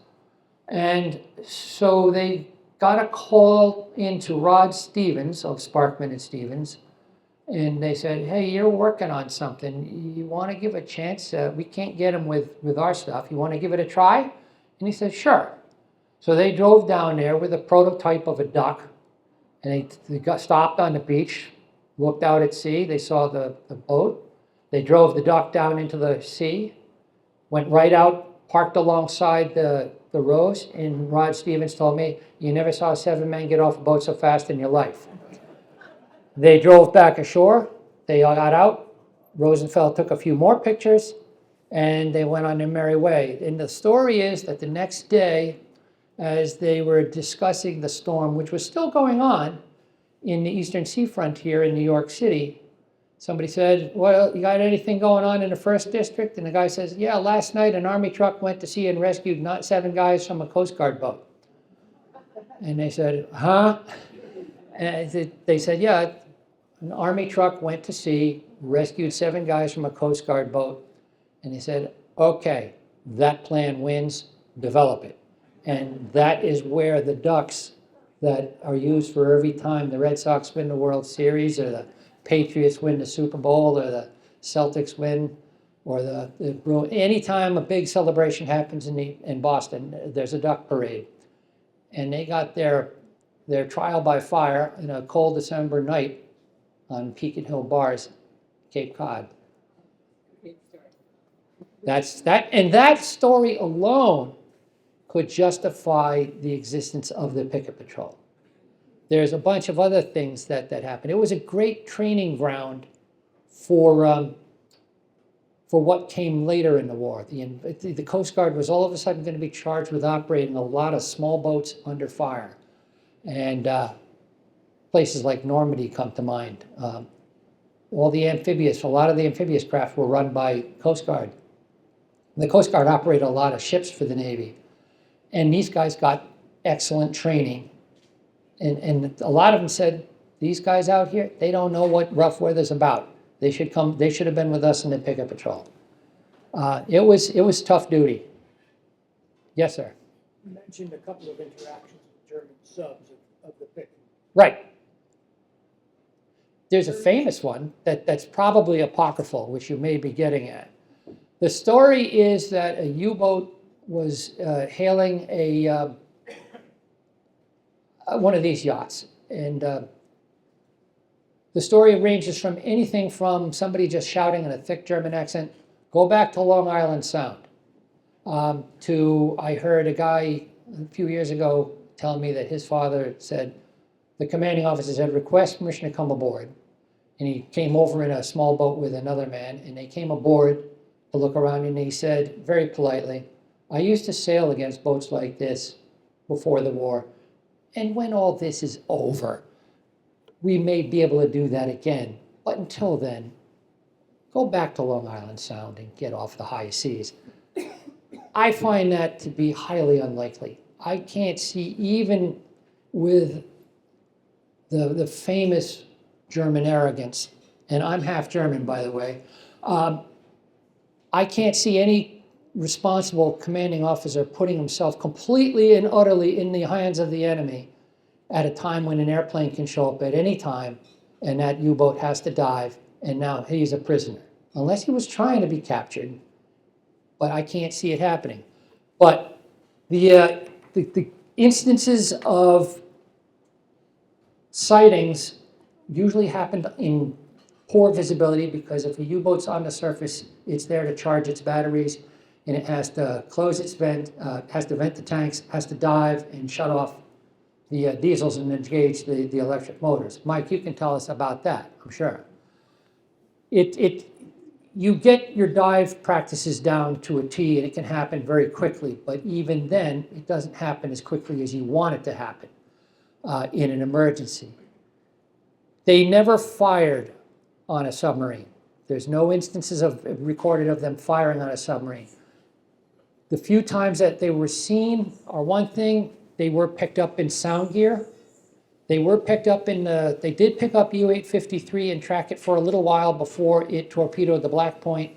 and so they got a call into Rod Stevens of Sparkman and Stevens, and they said, hey, you're working on something. You want to give a chance? We can't get him with our stuff. You want to give it a try? And he said, sure. So they drove down there with a prototype of a duck, and they stopped on the beach, looked out at sea. They saw the boat. They drove the duck down into the sea, went right out, parked alongside the Rose, and Rod Stevens told me, you never saw 7 men get off a boat so fast in your life. They drove back ashore. They all got out. Rosenfeld took a few more pictures, and they went on their merry way. And the story is that the next day, as they were discussing the storm, which was still going on in the eastern seafront here in New York City, Somebody said, well, you got anything going on in the first district? And the guy says, yeah, last night an Army truck went to sea and rescued not 7 guys from a Coast Guard boat. And they said, huh? And they said, yeah, an Army truck went to sea, rescued 7 guys from a Coast Guard boat. And they said, okay, that plan wins, develop it. And that is where the ducks that are used for every time the Red Sox win the World Series, or the Patriots win the Super Bowl, or the Celtics win, or the Bruins. Anytime a big celebration happens in Boston, there's a duck parade. And they got their trial by fire in a cold December night on Beacon Hill Bars, Cape Cod. And that story alone could justify the existence of the picket patrol. There's a bunch of other things that happened. It was a great training ground for what came later in the war. The Coast Guard was all of a sudden going to be charged with operating a lot of small boats under fire. And places like Normandy come to mind. A lot of the amphibious craft were run by Coast Guard. The Coast Guard operated a lot of ships for the Navy. And these guys got excellent training. And a lot of them said, these guys out here, they don't know what rough weather's about. They should have been with us in the picket patrol. It was tough duty. Yes, sir. You mentioned a couple of interactions with German subs of the picket. Right. There's a famous one that's probably apocryphal, which you may be getting at. The story is that a U-boat was hailing one of these yachts. And the story ranges from anything from somebody just shouting in a thick German accent, go back to Long Island Sound, to I heard a guy a few years ago telling me that his father said, the commanding officer said, request permission to come aboard. And he came over in a small boat with another man, and they came aboard to look around, and he said very politely, I used to sail against boats like this before the war. And when all this is over, we may be able to do that again. But until then, go back to Long Island Sound and get off the high seas. I find that to be highly unlikely. I can't see, even with the famous German arrogance, and I'm half German, by the way, I can't see any responsible commanding officer putting himself completely and utterly in the hands of the enemy at a time when an airplane can show up at any time and that U-boat has to dive and now he's a prisoner. Unless he was trying to be captured, but I can't see it happening. But the instances of sightings usually happened in poor visibility, because if a U-boat's on the surface, it's there to charge its batteries, and it has to close its vent, has to vent the tanks, has to dive and shut off the diesels and engage the electric motors. Mike, you can tell us about that, I'm sure. You get your dive practices down to a T, and it can happen very quickly, but even then, it doesn't happen as quickly as you want it to happen in an emergency. They never fired on a submarine. There's no instances recorded of them firing on a submarine. The few times that they were seen are one thing. They were picked up in sound gear. They were picked up they did pick up U-853 and track it for a little while before it torpedoed the Black Point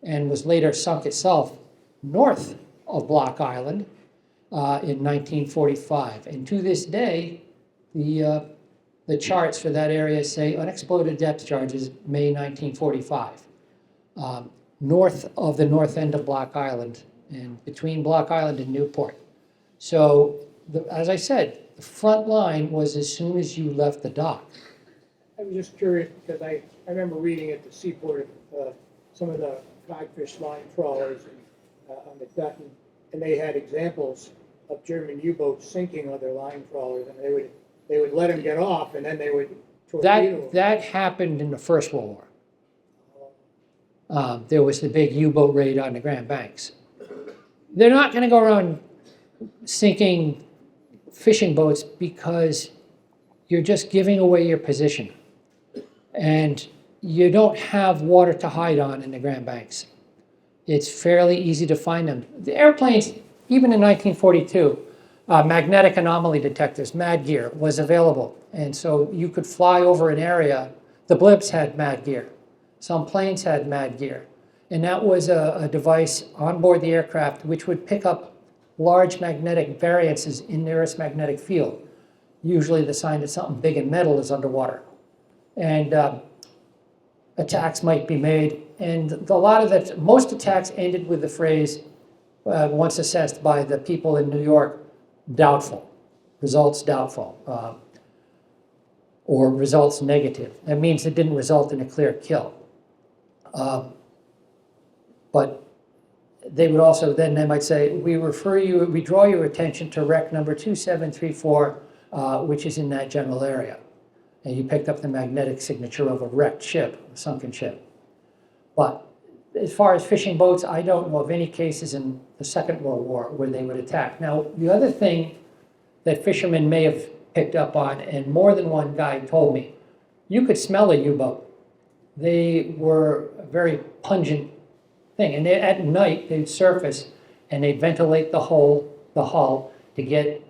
and was later sunk itself north of Block Island in 1945. And to this day, the charts for that area say unexploded depth charges, May 1945, north of the north end of Block Island and between Block Island and Newport. So, as I said, the front line was as soon as you left the dock. I was just curious because I remember reading at the seaport some of the codfish line trawlers on the Dutton, and they had examples of German U-boats sinking other line trawlers, and they would let them get off, and then they would torpedo. That happened in the First World War. There was the big U-boat raid on the Grand Banks. They're not going to go around sinking fishing boats because you're just giving away your position. And you don't have water to hide on in the Grand Banks. It's fairly easy to find them. The airplanes, even in 1942, magnetic anomaly detectors, MAD gear, was available. And so you could fly over an area. The blimps had MAD gear. Some planes had MAD gear. And that was a device on board the aircraft which would pick up large magnetic variances in the Earth's magnetic field, usually the sign that something big and metal is underwater. And attacks might be made. And most attacks ended with the phrase, once assessed by the people in New York, doubtful, results doubtful, or results negative. That means it didn't result in a clear kill. But they would also, then they might say, we draw your attention to wreck number 2734, which is in that general area. And you picked up the magnetic signature of a wrecked ship, a sunken ship. But as far as fishing boats, I don't know of any cases in the Second World War where they would attack. Now, the other thing that fishermen may have picked up on, and more than one guy told me, you could smell a U-boat. They were a very pungent thing. And at night, they'd surface and they'd ventilate the hull to get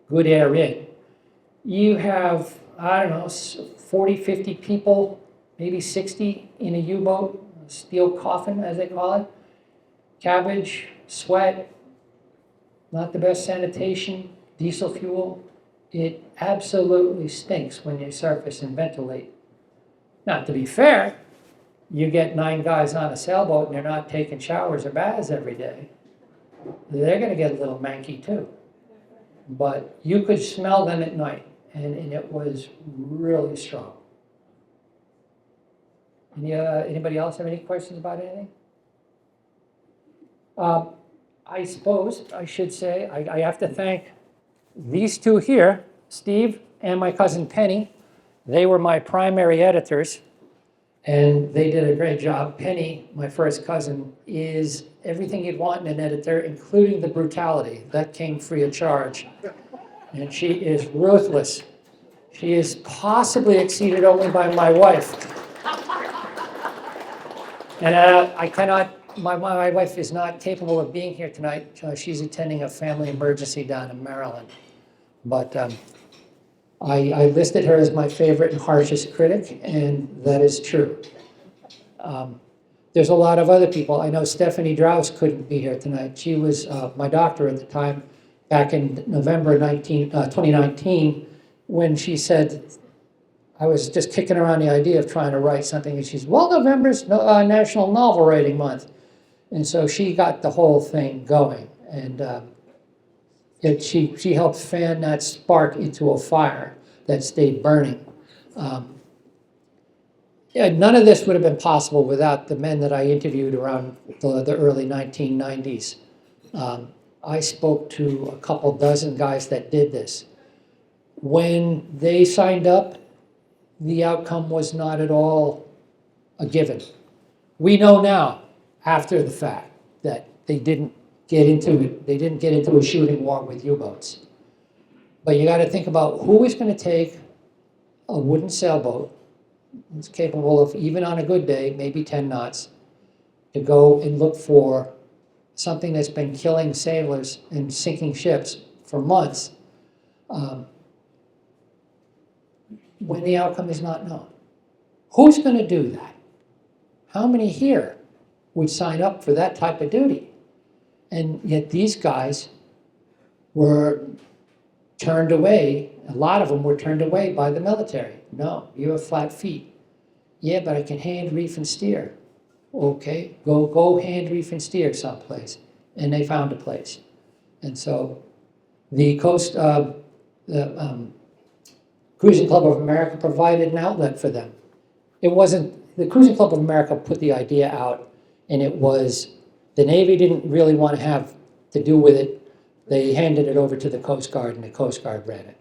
good air in. You have, I don't know, 40, 50 people, maybe 60 in a U-boat, a steel coffin, as they call it. Cabbage, sweat, not the best sanitation, diesel fuel. It absolutely stinks when you surface and ventilate. Now, to be fair, you get 9 guys on a sailboat and they're not taking showers or baths every day. They're going to get a little manky too. But you could smell them at night, and it was really strong. Anybody else have any questions about anything? I suppose I should say I have to thank these two here, Steve and my cousin Penny. They were my primary editors, and they did a great job. Penny, my first cousin, is everything you'd want in an editor, including the brutality. That came free of charge. And she is ruthless. She is possibly exceeded only by my wife. And I cannot, my wife is not capable of being here tonight. She's attending a family emergency down in Maryland. But I listed her as my favorite and harshest critic, and that is true. There's a lot of other people. I know Stephanie Draus couldn't be here tonight. She was my doctor at the time, back in November 2019, when she said, I was just kicking around the idea of trying to write something, and she's, well, November's National Novel Writing Month. And so she got the whole thing going. And she helped fan that spark into a fire that stayed burning. None of this would have been possible without the men that I interviewed around the early 1990s. I spoke to a couple dozen guys that did this. When they signed up, the outcome was not at all a given. We know now, after the fact, that they didn't get into it. They didn't get into a shooting war with U-boats. But you got to think about who is going to take a wooden sailboat that's capable of, even on a good day, maybe 10 knots, to go and look for something that's been killing sailors and sinking ships for months, when the outcome is not known. Who's going to do that? How many here would sign up for that type of duty? And yet these guys were turned away. A lot of them were turned away by the military. No, you have flat feet. Yeah, but I can hand, reef, and steer. Okay, go hand, reef, and steer someplace. And they found a place. And so the Cruising Club of America provided an outlet for them. It wasn't, the Cruising Club of America put the idea out, and it was, the Navy didn't really want to have to do with it. They handed it over to the Coast Guard, and the Coast Guard ran it.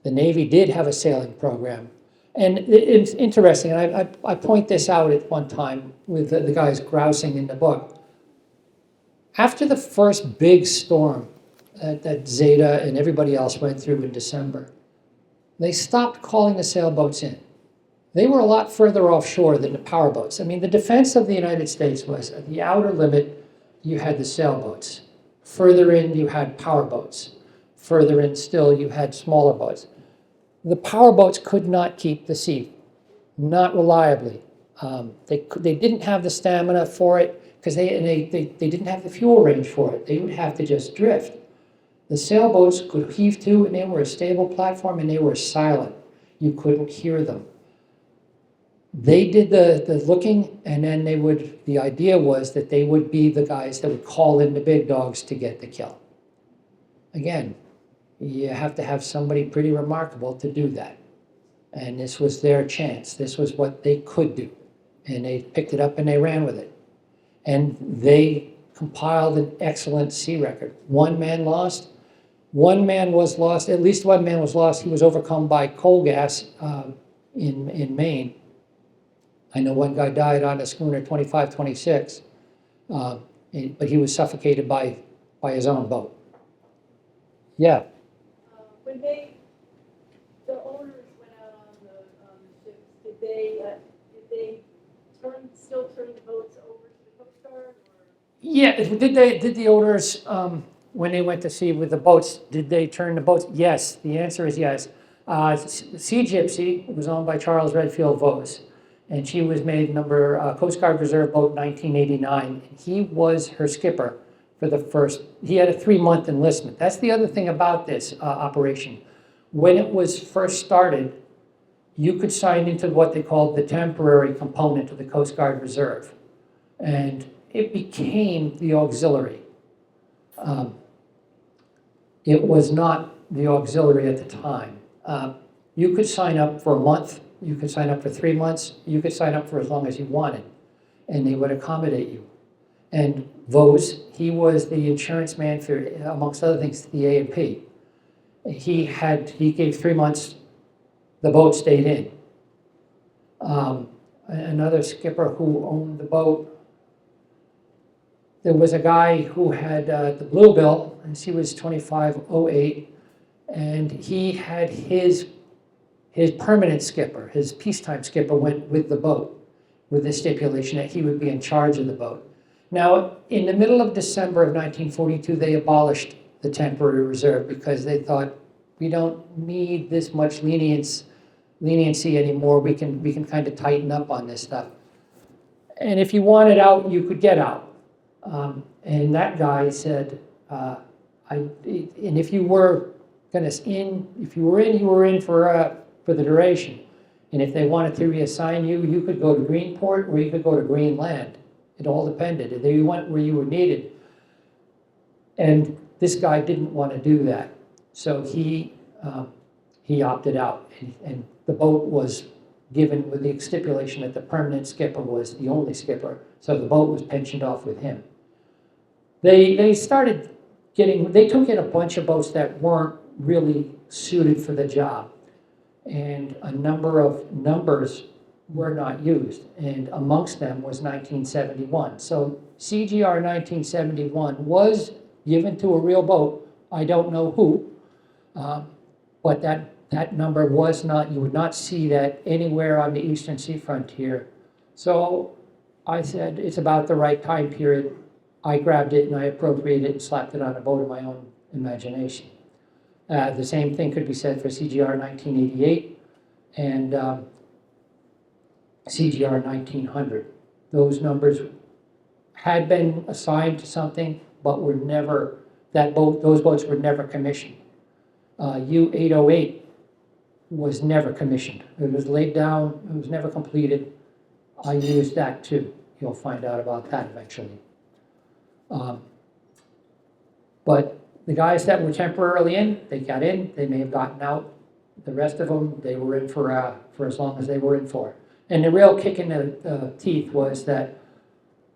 The Navy did have a sailing program. And it's interesting, and I point this out at one time with the guys grousing in the book. After the first big storm that Zeta and everybody else went through in December, they stopped calling the sailboats in. They were a lot further offshore than the powerboats. I mean, the defense of the United States was at the outer limit, you had the sailboats. Further in, you had powerboats. Further in still, you had smaller boats. The powerboats could not keep the sea, not reliably. They didn't have the stamina for it because they didn't have the fuel range for it. They would have to just drift. The sailboats could heave to, and they were a stable platform, and they were silent. You couldn't hear them. They did the looking, and then the idea was that they would be the guys that would call in the big dogs to get the kill. Again, you have to have somebody pretty remarkable to do that. And this was their chance. This was what they could do. And they picked it up and they ran with it. And they compiled an excellent sea record. One man lost. One man was lost. At least one man was lost. He was overcome by coal gas in Maine. I know one guy died on a schooner 2526, but he was suffocated by his own boat. Yeah. When the owners went out on the ships, did they still turn the boats over to the Coast Guard? Or? Yeah, did the owners, when they went to sea with the boats, did they turn the boats? Yes, the answer is yes. Sea Gypsy was owned by Charles Redfield Vose, and she was made Coast Guard Reserve Boat 1989. He was her skipper for he had a 3-month enlistment. That's the other thing about this operation. When it was first started, you could sign into what they called the temporary component of the Coast Guard Reserve. And it became the auxiliary. It was not the auxiliary at the time. You could sign up for a month, you could sign up for 3 months, you could sign up for as long as you wanted, and they would accommodate you. And Vose, he was the insurance man for, amongst other things, the A&P. He gave 3 months, the boat stayed in. Another skipper who owned the boat, there was a guy who had the Bluebill, and he was 2508, and he had his permanent skipper, his peacetime skipper, went with the boat, with the stipulation that he would be in charge of the boat. Now, in the middle of December of 1942, they abolished the temporary reserve because they thought, we don't need this much leniency anymore. We can kind of tighten up on this stuff. And if you wanted out, you could get out. And that guy said, and if you were you were in for the duration. And if they wanted to reassign you, you could go to Greenport or you could go to Greenland. It all depended. They went where you were needed. And this guy didn't want to do that. So he opted out. And the boat was given with the stipulation that the permanent skipper was the only skipper. So the boat was pensioned off with him. They started they took in a bunch of boats that weren't really suited for the job. And a number of numbers were not used, and amongst them was 1971. So CGR 1971 was given to a real boat. I don't know who, but that number was not, you would not see that anywhere on the eastern sea frontier. So I said, it's about the right time period. I grabbed it and I appropriated it and slapped it on a boat of my own imagination. The same thing could be said for CGR 1988 and CGR 1900. Those numbers had been assigned to something, but were never, those boats were never commissioned. U-808 was never commissioned. It was laid down, it was never completed. I used that too. You'll find out about that eventually. But the guys that were temporarily in, they got in, they may have gotten out. The rest of them, they were in for as long as they were in for. And the real kick in the teeth was that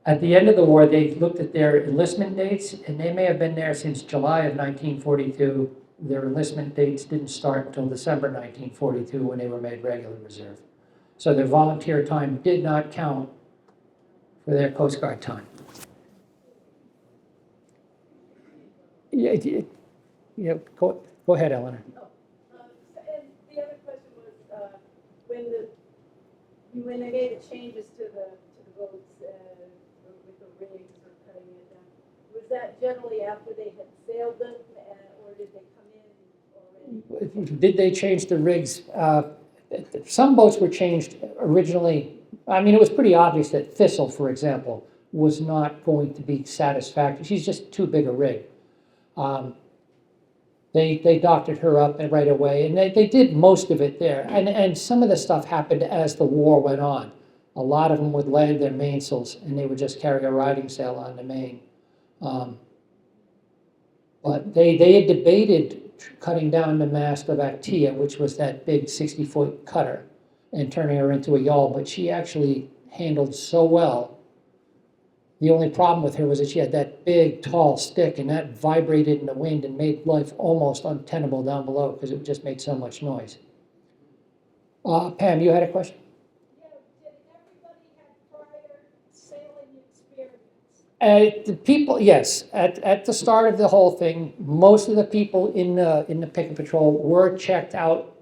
at the end of the war, they looked at their enlistment dates, and they may have been there since July of 1942. Their enlistment dates didn't start until December 1942 when they were made regular reserve. So their volunteer time did not count for their Coast Guard time. Yeah, go ahead, Eleanor. And the other question was, when when they made the changes to the boats, with the rigs or cutting it down, was that generally after they had sailed them, or did they come in already? Did they change the rigs? Some boats were changed originally. I mean, it was pretty obvious that Thistle, for example, was not going to be satisfactory. She's just too big a rig. They doctored her up right away, and they did most of it there. And some of the stuff happened as the war went on. A lot of them would land their mainsails, and they would just carry a riding sail on the main. But they had debated cutting down the mast of Actea, which was that big 60-foot cutter, and turning her into a yawl, but she actually handled so well. The only problem with her was that she had that big, tall stick, and that vibrated in the wind and made life almost untenable down below because it just made so much noise. Pam, you had a question? Yeah, did everybody have prior sailing experience? The people, yes. At the start of the whole thing, most of the people in the picket patrol were checked out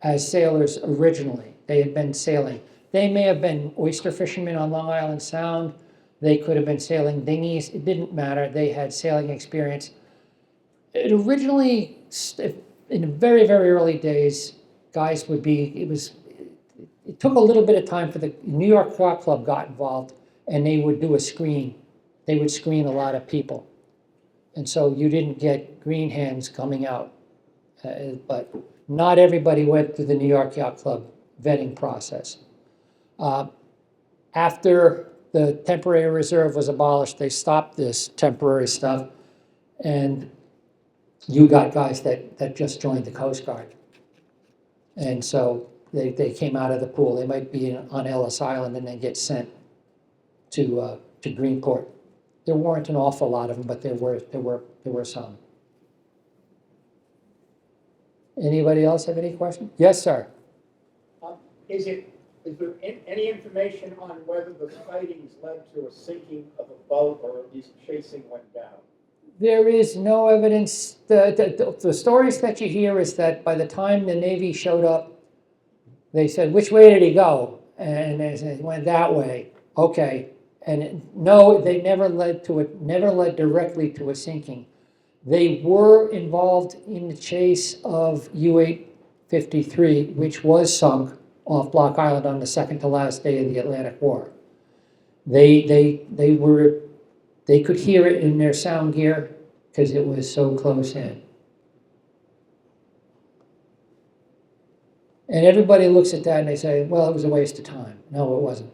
as sailors originally. They had been sailing. They may have been oyster fishermen on Long Island Sound. They could have been sailing dinghies. It didn't matter. They had sailing experience. It originally, in the very, very early days, guys would be, it took a little bit of time for the New York Yacht Club got involved, and they would do a screen. They would screen a lot of people. And so you didn't get green hands coming out. But not everybody went through the New York Yacht Club vetting process. After the temporary reserve was abolished, they stopped this temporary stuff, and you got guys that just joined the Coast Guard. And so they came out of the pool. They might be on Ellis Island and then get sent to Greenport. There weren't an awful lot of them, but there were some. Anybody else have any questions? Yes, sir. Is there any information on whether the sightings led to a sinking of a boat or at least chasing went down? There is no evidence. The stories that you hear is that by the time the Navy showed up, they said, "Which way did he go?" And they said, "He went that way." Okay. And no, they never led directly to a sinking. They were involved in the chase of U-853, which was sunk off Block Island on the second to last day of the Atlantic War. They could hear it in their sound gear because it was so close in. And everybody looks at that and they say, well, it was a waste of time. No, it wasn't.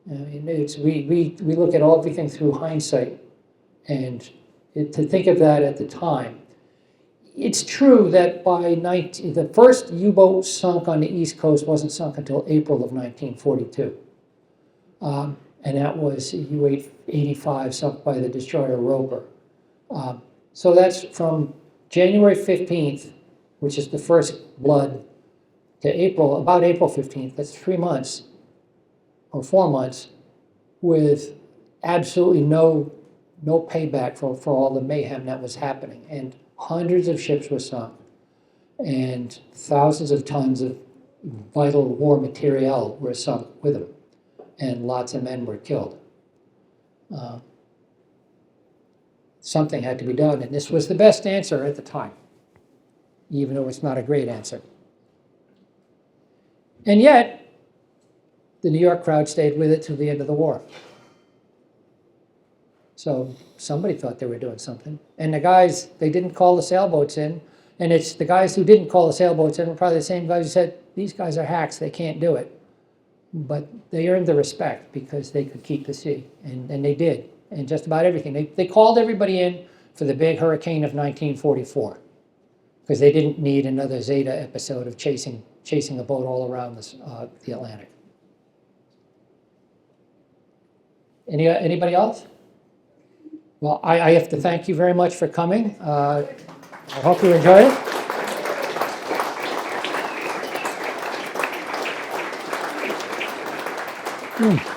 I mean, we look at everything through hindsight, and to think of that at the time. It's true that the first U-boat sunk on the East Coast wasn't sunk until April of 1942. And that was U-885 sunk by the destroyer Wilbur. So that's from January 15th, which is the first blood, to about April 15th. That's 3 months or 4 months with absolutely no payback for all the mayhem that was happening. And hundreds of ships were sunk, and thousands of tons of vital war materiel were sunk with them, and lots of men were killed. Something had to be done, and this was the best answer at the time, even though it's not a great answer. And yet, the New York crowd stayed with it till the end of the war. So somebody thought they were doing something. And the guys, they didn't call the sailboats in. And it's the guys who didn't call the sailboats in were probably the same guys who said, these guys are hacks, they can't do it. But they earned the respect because they could keep the sea. And they did. And just about everything. They called everybody in for the big hurricane of 1944. Because they didn't need another Zeta episode of chasing a boat all around the Atlantic. Anybody else? Well, I have to thank you very much for coming. I hope you enjoyed it.